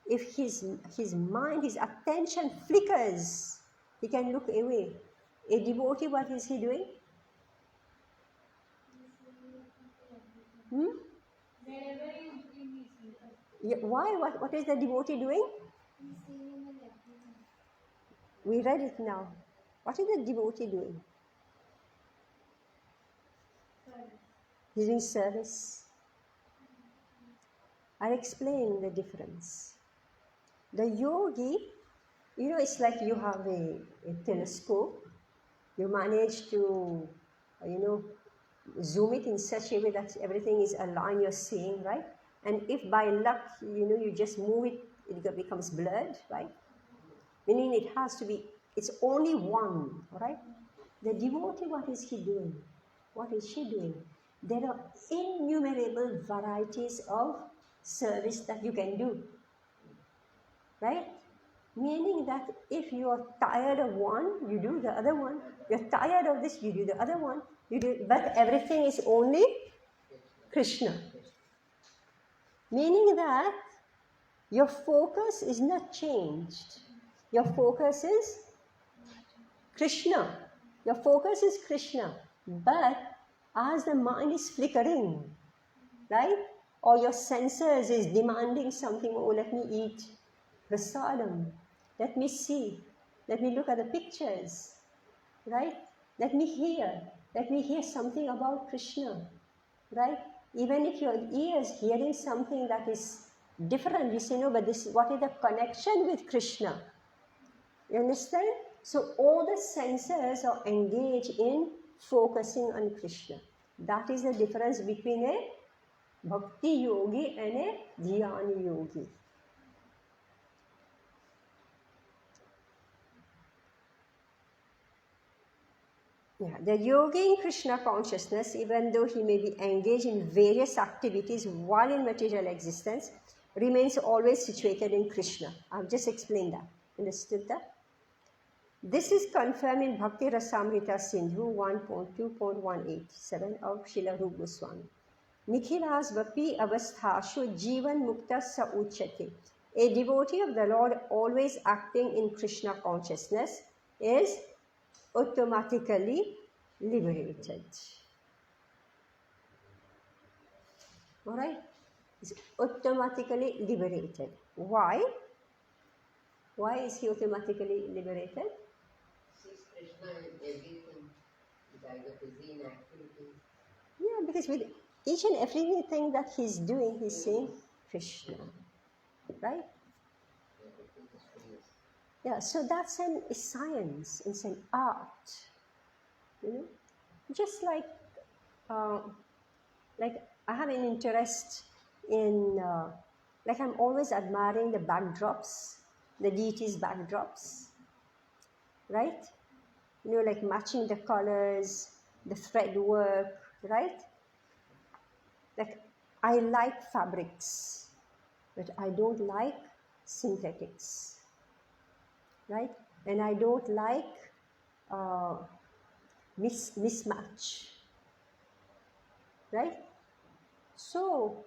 A: If his mind, his attention flickers, he can look away. A devotee, what is he doing?
C: Wherever he is looking, he sees.
A: Yeah, why? What is the devotee doing?
B: He's seeing him in everything.
A: We read it now. What is the devotee doing? He's doing service. I'll explain the difference. The yogi, it's like you have a telescope. You manage to, zoom it in such a way that everything is aligned, you're seeing, right? And if by luck, you just move it, it becomes blurred, right? Meaning it has to be, it's only one, right? The devotee, what is he doing? What is she doing? There are innumerable varieties of service that you can do, right? Meaning that if you are tired of one, you do the other one. You're tired of this, you do the other one. You do, but everything is only Krishna. Meaning that your focus is not changed. Your focus is Krishna. Your focus is Krishna. But as the mind is flickering, right? Or your senses is demanding something, oh, let me eat prasadam. Let me see. Let me look at the pictures, right? Let me hear something about Krishna, right? Even if your ear is hearing something that is different, you say, no, but this, what is the connection with Krishna? You understand? So all the senses are engaged in focusing on Krishna. That is the difference between a bhakti yogi and a dhyana yogi. Yeah, the yogi in Krishna consciousness, even though he may be engaged in various activities while in material existence, remains always situated in Krishna. I've just explained that. Understood that? This is confirmed in Bhakti Rasamrita Sindhu 1.2.187 of Srila Rupa Goswami. Nikhilas vapi avasthashu jivan mukta sa uchate. A devotee of the Lord always acting in Krishna consciousness is automatically liberated. Alright? Is automatically liberated. Why? Why is he automatically liberated?
D: Sees Krishna in everything. Either busy in activities.
A: Yeah, because with each and everything that he's doing, he's saying Krishna. Right? Yeah, so that's a science, it's an art. You know? Just like I have an interest in, like I'm always admiring the backdrops, the deities' backdrops, right? You know, like matching the colors, the thread work, right? Like I like fabrics, but I don't like synthetics, right? And I don't like mismatch, right? So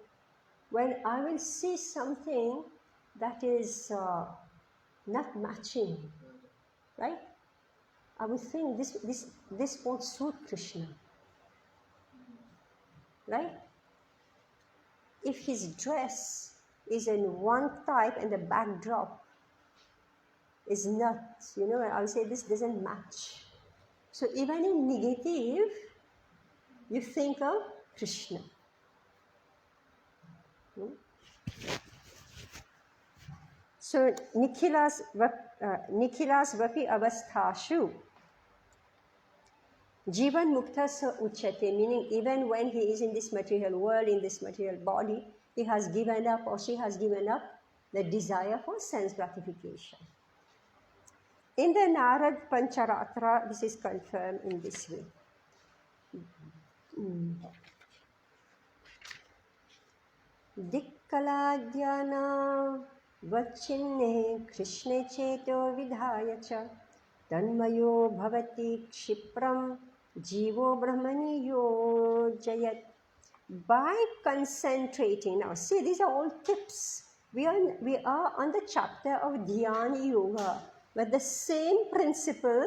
A: when I will see something that is not matching, right? I will think this won't suit Krishna, right? If his dress is in one type and the backdrop is not, you know, I will say this doesn't match. So even in negative, you think of Krishna. So Nikhilas vapi avasthashu jivan mukta sa uchate, meaning even when he is in this material world, in this material body, he has given up or she has given up the desire for sense gratification. In the Narad Pancharatra, this is confirmed in this way. Dikkaladhyana vachinne Krishne cheto vidhaya cha tanmayo bhavati kshipram jivo brahmani yojayat. By concentrating, now see, these are all tips. We are on the chapter of Dhyana Yoga, but the same principle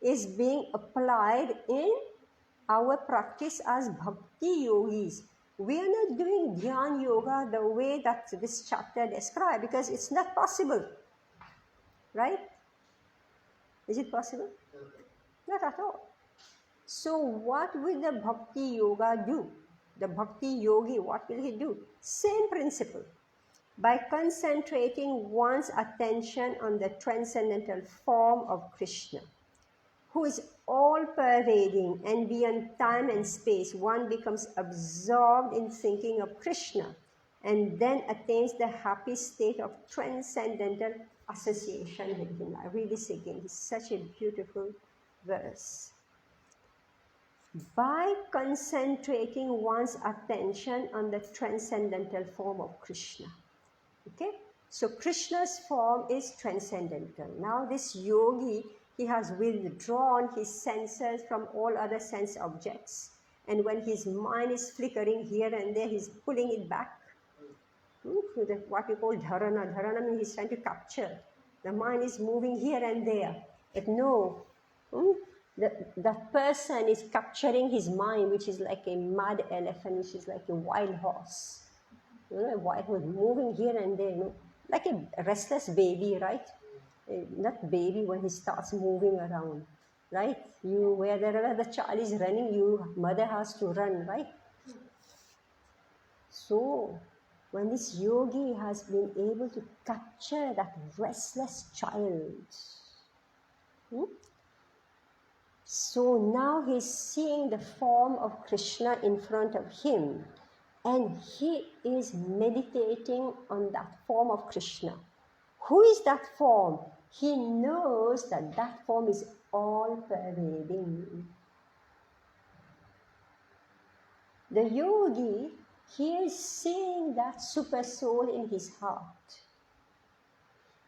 A: is being applied in our practice as Bhakti Yogis. We are not doing Dhyana Yoga the way that this chapter describes because it's not possible. Right? Is it possible? Not at all. So what will the Bhakti Yoga do? The Bhakti Yogi, what will he do? Same principle. By concentrating one's attention on the transcendental form of Krishna, who is all-pervading and beyond time and space, one becomes absorbed in thinking of Krishna and then attains the happy state of transcendental association with him. I read this again. It's such a beautiful verse. By concentrating one's attention on the transcendental form of Krishna. Okay? So Krishna's form is transcendental. Now this yogi, he has withdrawn his senses from all other sense objects. And when his mind is flickering here and there, he's pulling it back to what we call dharana. Dharana means he's trying to capture. The mind is moving here and there. But no, the person is capturing his mind, which is like a mad elephant, which is like a wild horse. A wild horse moving here and there, like a restless baby, right? Not baby when he starts moving around, right? Wherever the child is running, mother has to run, right? So, when this yogi has been able to capture that restless child, so now he's seeing the form of Krishna in front of him, and he is meditating on that form of Krishna. Who is that form? He knows that that form is all-pervading. The yogi, he is seeing that super soul in his heart.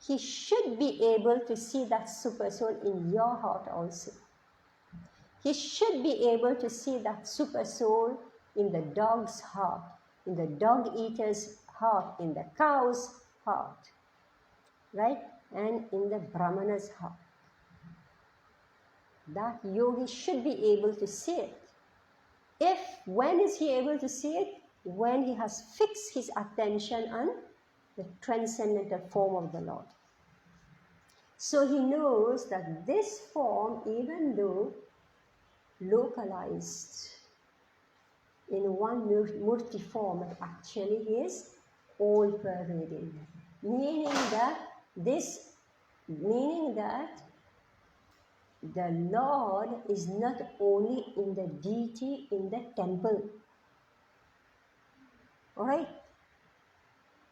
A: He should be able to see that super soul in your heart also. He should be able to see that super soul in the dog's heart, in the dog eater's heart, in the cow's heart, right? And in the Brahmana's heart. That yogi should be able to see it. When is he able to see it? When he has fixed his attention on the transcendental form of the Lord. So he knows that this form, even though localized in one murti form, actually is all-pervading. Meaning that the Lord is not only in the deity in the temple. Alright?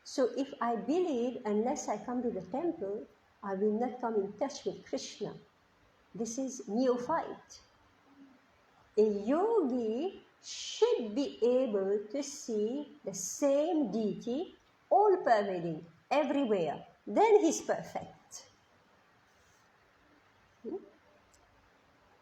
A: So if I believe, unless I come to the temple, I will not come in touch with Krishna. This is neophyte. A yogi should be able to see the same deity all-pervading, everywhere. Then he's perfect.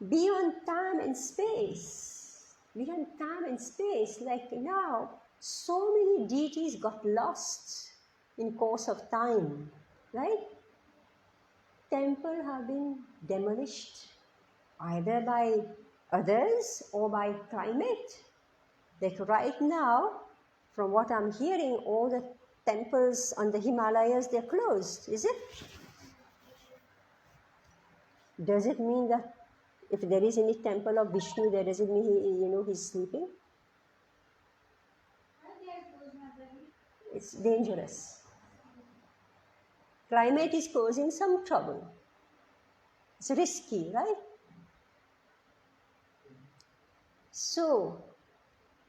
A: Beyond time and space. Beyond time and space. Like now, so many deities got lost in course of time. Right? Temples have been demolished either by others or by climate. Like right now, from what I'm hearing, all the temples on the Himalayas, they're closed, is it? Does it mean that if there is any temple of Vishnu, that doesn't mean he's sleeping? It's dangerous. Climate is causing some trouble. It's risky, right? So,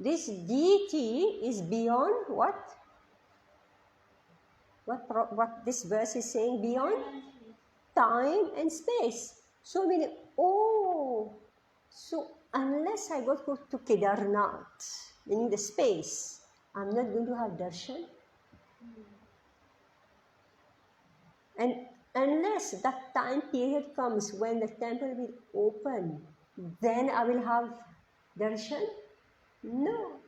A: this deity is beyond what? What this verse is saying? Beyond time and space. So unless I go to Kedarnath, meaning the space, I'm not going to have darshan. And unless that time period comes when the temple will open, then I will have darshan? No.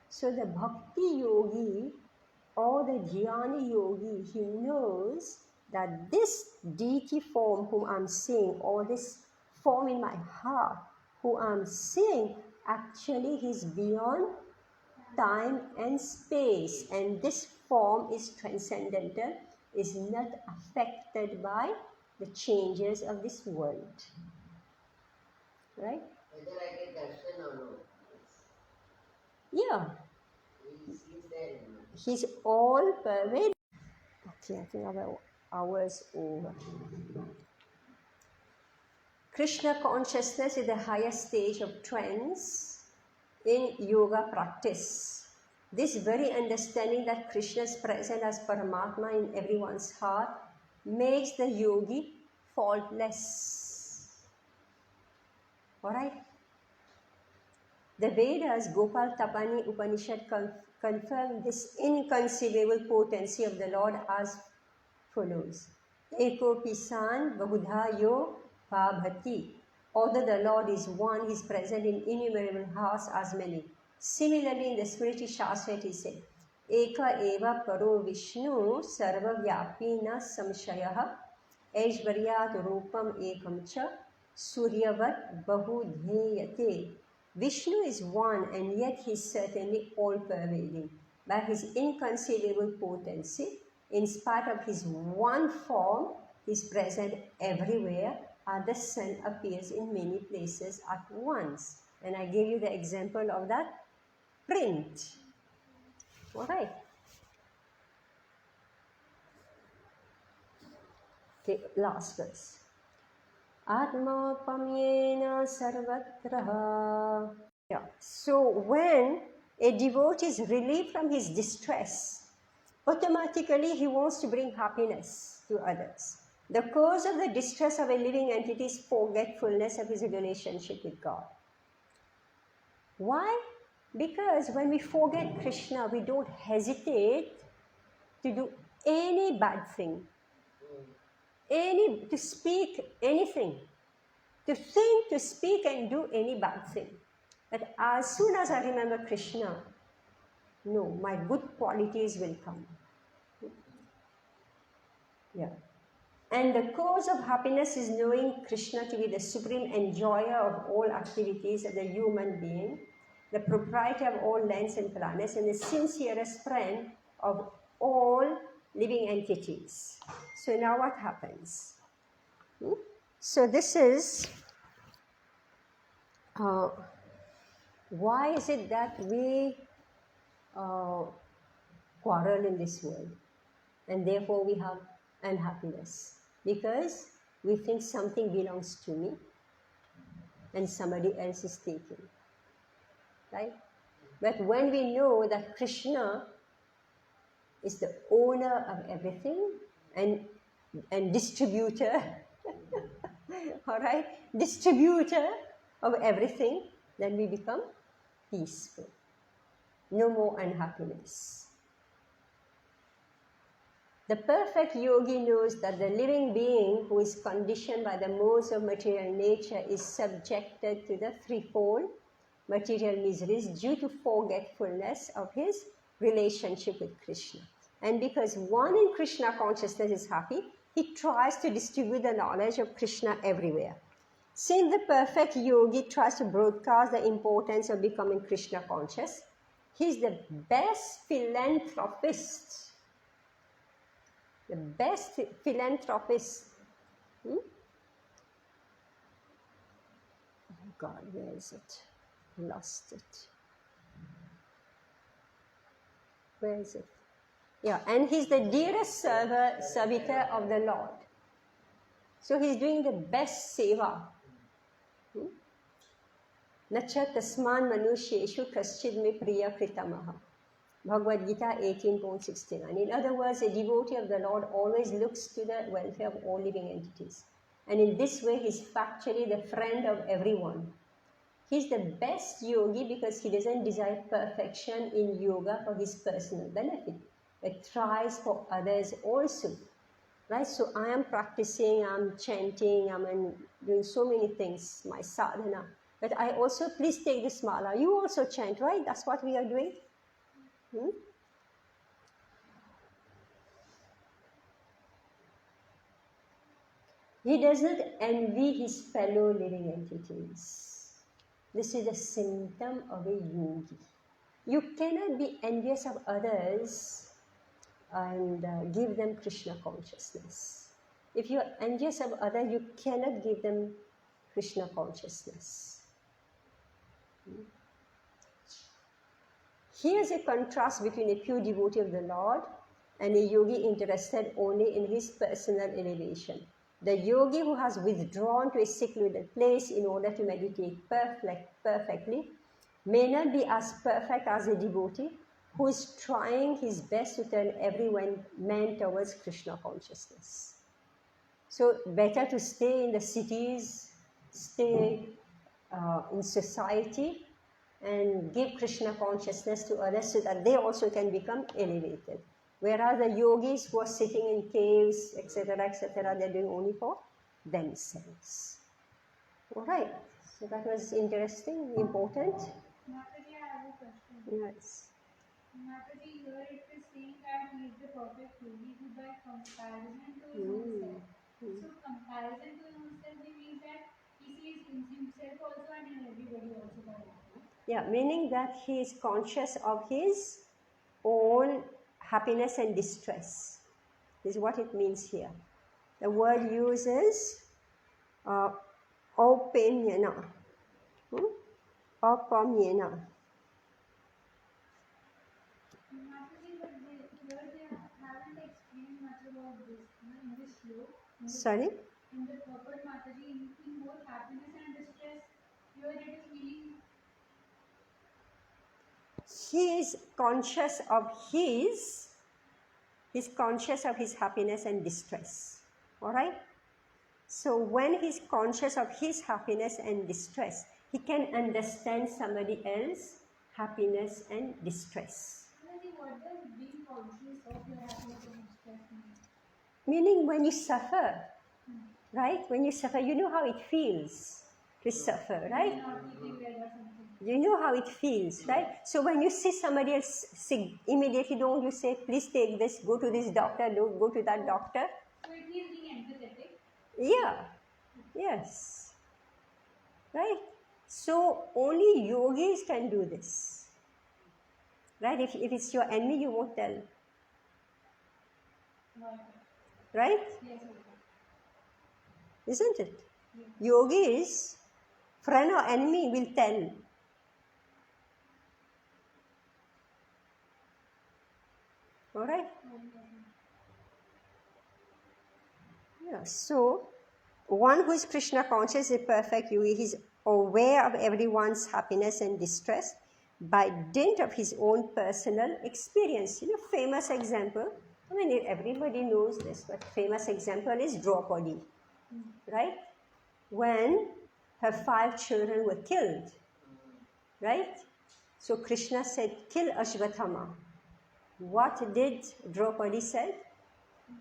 A: So the bhakti yogi or the jnani yogi, he knows that this deity form whom I'm seeing, or this form in my heart who I'm seeing, actually is beyond time and space, and this form is transcendental, is not affected by the changes of this world. Right?
D: Whether I get darshan or no.
A: Yeah.
D: He's there.
A: He's all pervading. Okay, I think our hour's over. Krishna consciousness is the highest stage of trance in yoga practice. This very understanding that Krishna is present as Paramatma in everyone's heart makes the yogi faultless. Alright? The Vedas, Gopal Tapani Upanishad confirm this inconceivable potency of the Lord as follows. Eko pisan bahudha yo bhabhati. Although the Lord is one, He is present in innumerable hearts as many. Similarly, in the spiritual Shastra it is said, Eka eva paro Vishnu sarva vyapi na samshayah aishvaryat rupam ekam cha suryavat bahudheyate. Vishnu is one and yet He is certainly all-pervading. By His inconceivable potency, in spite of His one form, He is present everywhere, as the sun appears in many places at once. And I gave you the example of that print. All right. Okay, last verse. Atma pamyena sarvatra. Yeah. So when a devotee is relieved from his distress, automatically he wants to bring happiness to others. The cause of the distress of a living entity is forgetfulness of his relationship with God. Why? Because when we forget Krishna, we don't hesitate to do any bad thing, to speak anything, to think, to speak and do any bad thing. But as soon as I remember Krishna, no, my good qualities will come. Yeah. And the cause of happiness is knowing Krishna to be the supreme enjoyer of all activities of the human being, the proprietor of all lands and planets, and the sincerest friend of all living entities. So now what happens? So this is, why is it that we quarrel in this world? And therefore we have unhappiness. Because we think something belongs to me and somebody else is taking. Right? But when we know that Krishna is the owner of everything and distributor, all right, distributor of everything, then we become peaceful. No more unhappiness. The perfect yogi knows that the living being who is conditioned by the modes of material nature is subjected to the threefold material miseries due to forgetfulness of his relationship with Krishna. And because one in Krishna consciousness is happy, he tries to distribute the knowledge of Krishna everywhere. Since the perfect yogi tries to broadcast the importance of becoming Krishna conscious, he is the best philanthropist. The best philanthropist. Oh God, where is it? Lost it. Where is it? Yeah, and he's the dearest servitor of the Lord. So he's doing the best seva. Nacha tasman manusheshu kaschid me priya kritamaha. Bhagavad Gita 18.69. In other words, a devotee of the Lord always looks to the welfare of all living entities. And in this way, he's factually the friend of everyone. He's the best yogi because he doesn't desire perfection in yoga for his personal benefit, but tries for others also. Right? So I am practicing, I'm chanting, I'm doing so many things, my sadhana. But I also, please take this mala. You also chant, right? That's what we are doing. He does not envy his fellow living entities. This is a symptom of a yogi. You cannot be envious of others and give them Krishna consciousness. If you are envious of others, you cannot give them Krishna consciousness. Here is a contrast between a pure devotee of the Lord and a yogi interested only in his personal elevation. The yogi who has withdrawn to a secluded place in order to meditate perfectly may not be as perfect as a devotee who is trying his best to turn every man towards Krishna consciousness. So better to stay in the cities, stay in society, and give Krishna consciousness to others so that they also can become elevated. Whereas the yogis who are sitting in caves, etc., they're doing only for themselves. All right. So that was interesting, important.
C: Mataji, I have a question.
A: Yes.
C: Mataji, here it is saying that he is the perfect yogi who by comparison to his own
A: Mm.
C: self. So comparison to his own self, he means that he sees in himself also and in everybody also by that.
A: Yeah, meaning that he is conscious of his own happiness and distress. This is what it means here. The word uses opanyana. Opamyena.
C: Mataji, but here they haven't explained much about this in this slope.
A: Sorry?
C: In the purport, Mataji, in both happiness and distress, here it is meaning
A: He is conscious of he's conscious of his happiness and distress. All right? So when he's conscious of his happiness and distress, he can understand somebody else's happiness and distress.
C: Mataji, what does being conscious of your happiness and distress mean?
A: Meaning when you suffer, right? When you suffer, you know how it feels to suffer, right?
C: Not eating bread or something.
A: You know how it feels, right? So when you see somebody else sick, immediately don't you say, please take this, go to this doctor, go to that doctor.
C: So it means being empathetic.
A: Yeah, yes, right? So only yogis can do this, right? If it's your enemy, you won't tell, right?
C: Yes, okay.
A: Isn't it? Yogis, friend or enemy, will tell. All right? Yeah, so one who is Krishna conscious is a perfect yogi. He's aware of everyone's happiness and distress by dint of his own personal experience. You know, famous example, I mean, everybody knows this, but famous example is Draupadi, right? When her 5 children were killed, right? So Krishna said, kill Ashvathama. What did Draupadi say?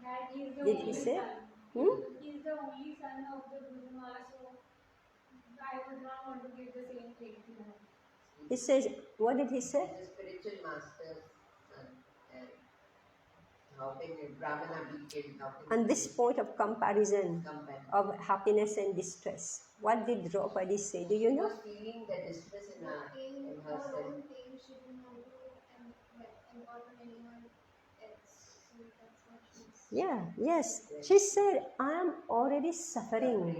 C: That he is the
A: Did
C: only
A: he say?
C: son. He is the only son of the Gurumara, so I would not want to give the same fate to him.
A: He says, what did he say?
D: The spiritual master's son. And how can a Brahmana be killed?
A: On this point of comparison
D: Compare.
A: of happiness and distress, what did Draupadi say? Do you
D: She
A: know?
D: was feeling the distress in
B: In her
D: herself.
B: own pain, she didn't want to impart on anyone else. So that's what she's.
A: Yeah, yes. She said, I am already suffering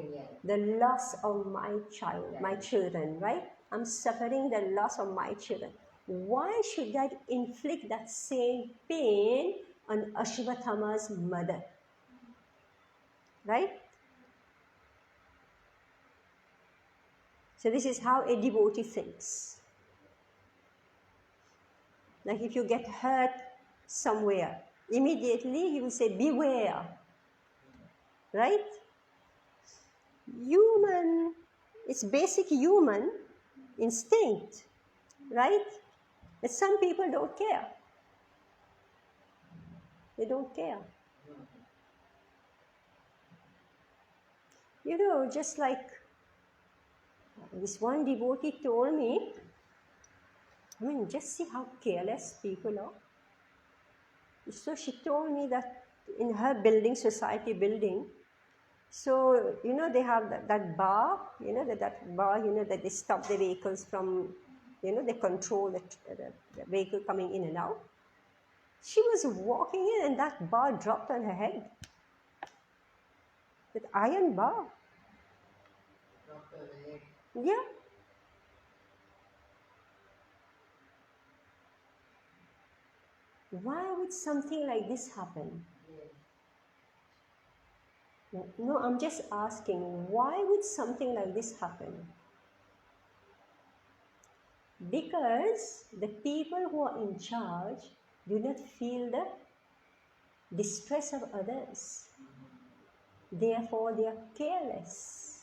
A: the loss of my child, my children, right? I'm suffering the loss of my children. Why should I inflict that same pain on Ashvathama's mother? Right? So this is how a devotee thinks. Like if you get hurt somewhere, immediately he will say, beware. Right? Human, it's basic human instinct. Right? But some people don't care. They don't care. You know, just like this one devotee told me, I mean, just see how careless people are. So she told me that in her building, society building, so, you know, they have that bar, you know, that bar, you know, that they stop the vehicles from, you know, they control the vehicle coming in and out. She was walking in and that bar dropped on her head. That iron bar.
D: Dropped on her head.
A: Yeah. Why would something like this happen? No, I'm just asking, why would something like this happen? Because the people who are in charge do not feel the distress of others. Therefore, they are careless.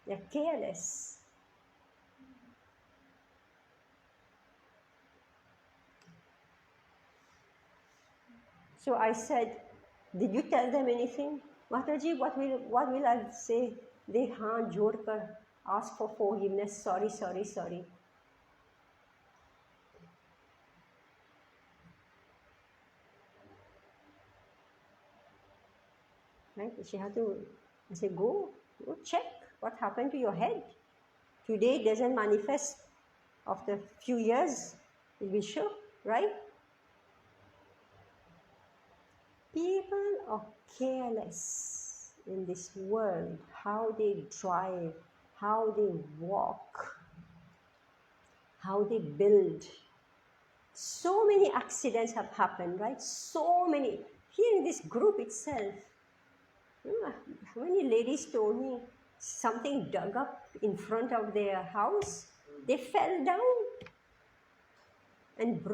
A: They are careless. So I said, did you tell them anything? Mataji, what will I say? They haan jod kar ask for forgiveness. Sorry, sorry, sorry. Right? She had to say, go check what happened to your head. Today it doesn't manifest. After a few years, it will show, right? People are careless in this world, how they drive, how they walk, how they build. So many accidents have happened, right? So many. Here in this group itself, many ladies told me something dug up in front of their house. They fell down and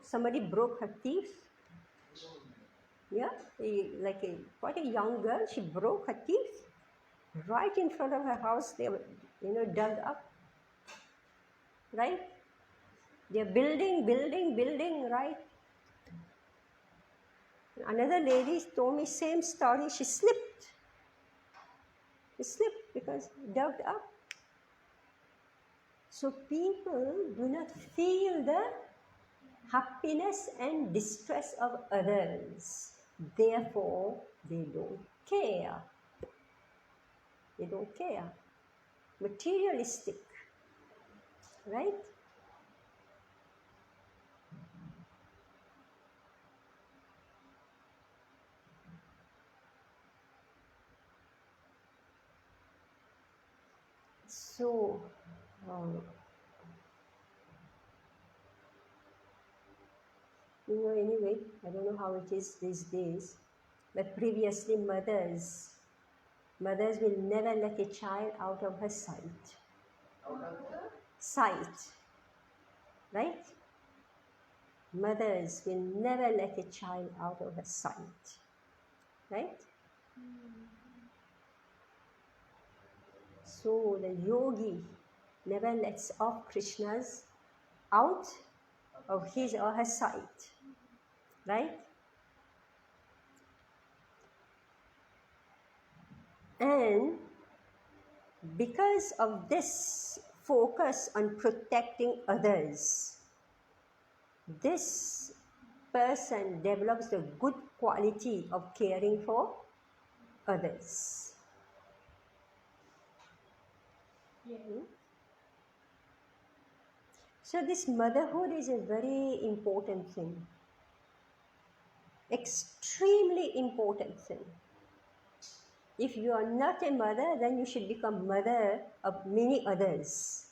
A: somebody broke her teeth. Yeah, quite a young girl, she broke her teeth right in front of her house. They were, dug up, right? They're building, right? Another lady told me same story. She slipped. She slipped because dug up. So people do not feel the happiness and distress of others. Therefore, they don't care. They don't care. Materialistic, right? So, anyway, I don't know how it is these days, but previously mothers will never let a child out of her sight.
D: Out of the
A: Sight, right? Mothers will never let a child out of her sight, right? So the yogi never lets off Krishna's out of his or her sight, right? And because of this focus on protecting others, this person develops the good quality of caring for others.
C: Yeah.
A: So this motherhood is a very important thing. Extremely important thing. If you are not a mother, then you should become mother of many others.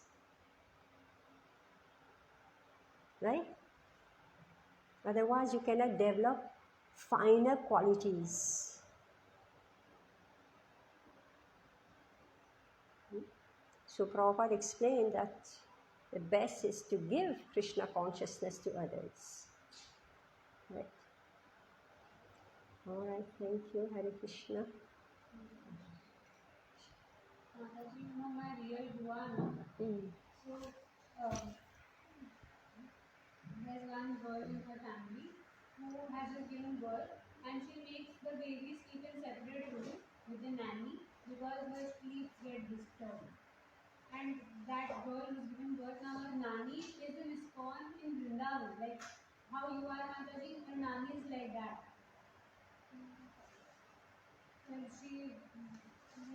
A: Right? Otherwise, you cannot develop finer qualities. So Prabhupada explained that the best is to give Krishna consciousness to others. Right? All right, thank you, Hare Krishna.
C: Mataji, my real Dua, so there's one girl in her family who has just given birth and she makes the baby sleep in separate room with the nanny because her sleep get disturbed. And that girl who's given birth now, her nanny is in ISKCON in Vrindavan. Like how you are, Mataji, her nanny is like that. And she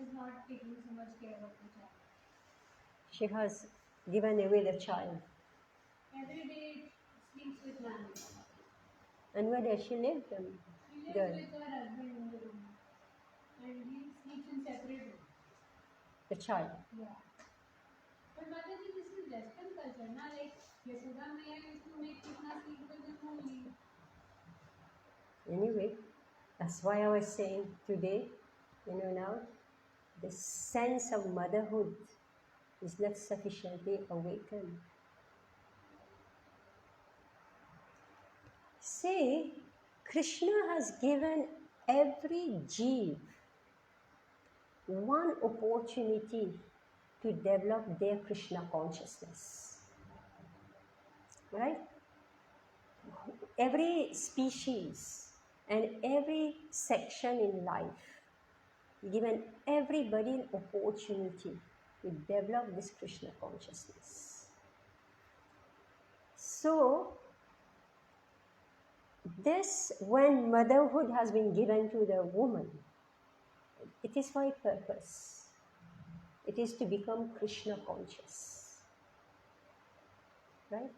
C: is not taking so much care of the child.
A: She has given away the child.
C: Every day sleeps with nanny.
A: And where does she live?
C: She lives
A: Girl.
C: with her husband in the room. And he sleeps in separate room.
A: The child.
C: Yeah. But Mataji, this is Western culture, na? Like Yashoda Maya used to make Krishna sleep with him only.
A: Anyway, that's why I was saying today, now, the sense of motherhood is not sufficiently awakened. See, Krishna has given every jeev one opportunity to develop their Krishna consciousness. Right? Every species, and every section in life, given everybody an opportunity to develop this Krishna consciousness. So, this, when motherhood has been given to the woman, it is for a purpose. It is to become Krishna conscious. Right?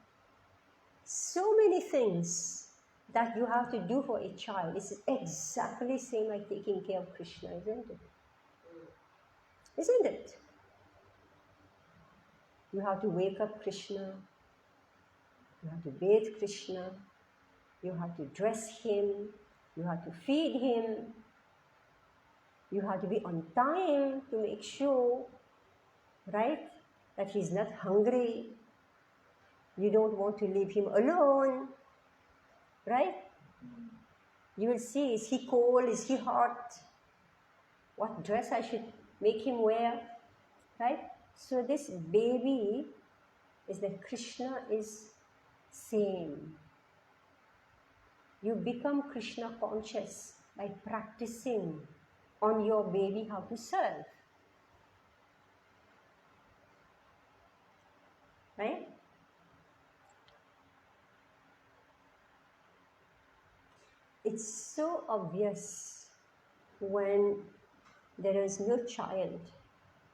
A: So many things that you have to do for a child is exactly same like taking care of Krishna, isn't it? Isn't it? You have to wake up Krishna, you have to bathe Krishna, you have to dress him, you have to feed him, you have to be on time to make sure, right, that he's not hungry. You don't want to leave him alone, right? You will see, is he cold, is he hot? What dress I should make him wear, right? So this baby is that Krishna is same. You become Krishna conscious by practicing on your baby how to serve. Right? It's so obvious when there is no child,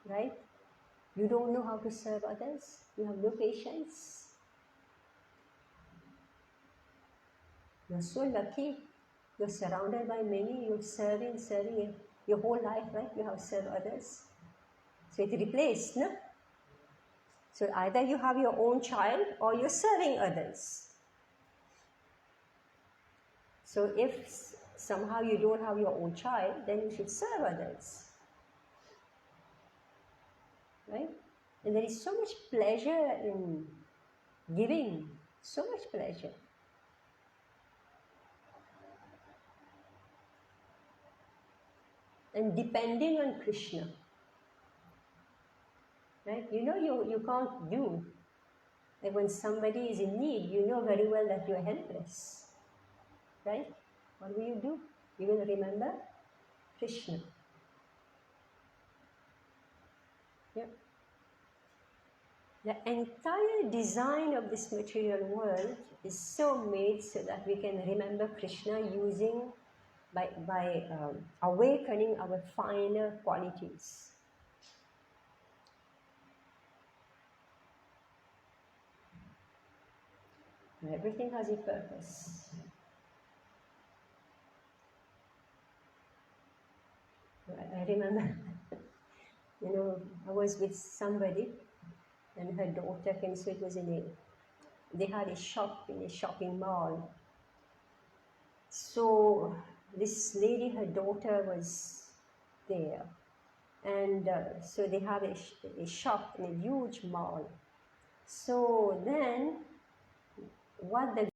A: right? You don't know how to serve others. You have no patience. You're so lucky. You're surrounded by many. You're serving your whole life, right? You have served others. So it replaced, no? So either you have your own child or you're serving others. So if somehow you don't have your own child, then you should serve others. Right? And there is so much pleasure in giving, so much pleasure. And depending on Krishna. Right? You know you can't do. Like when somebody is in need, you know very well that you are helpless. Right? What will you do? You will remember Krishna. Yep. The entire design of this material world is so made so that we can remember Krishna using by awakening our finer qualities. Everything has a purpose. I remember, I was with somebody and her daughter came, so it was they had a shop in a shopping mall. So this lady, her daughter was there. And so they have a shop in a huge mall. So then what the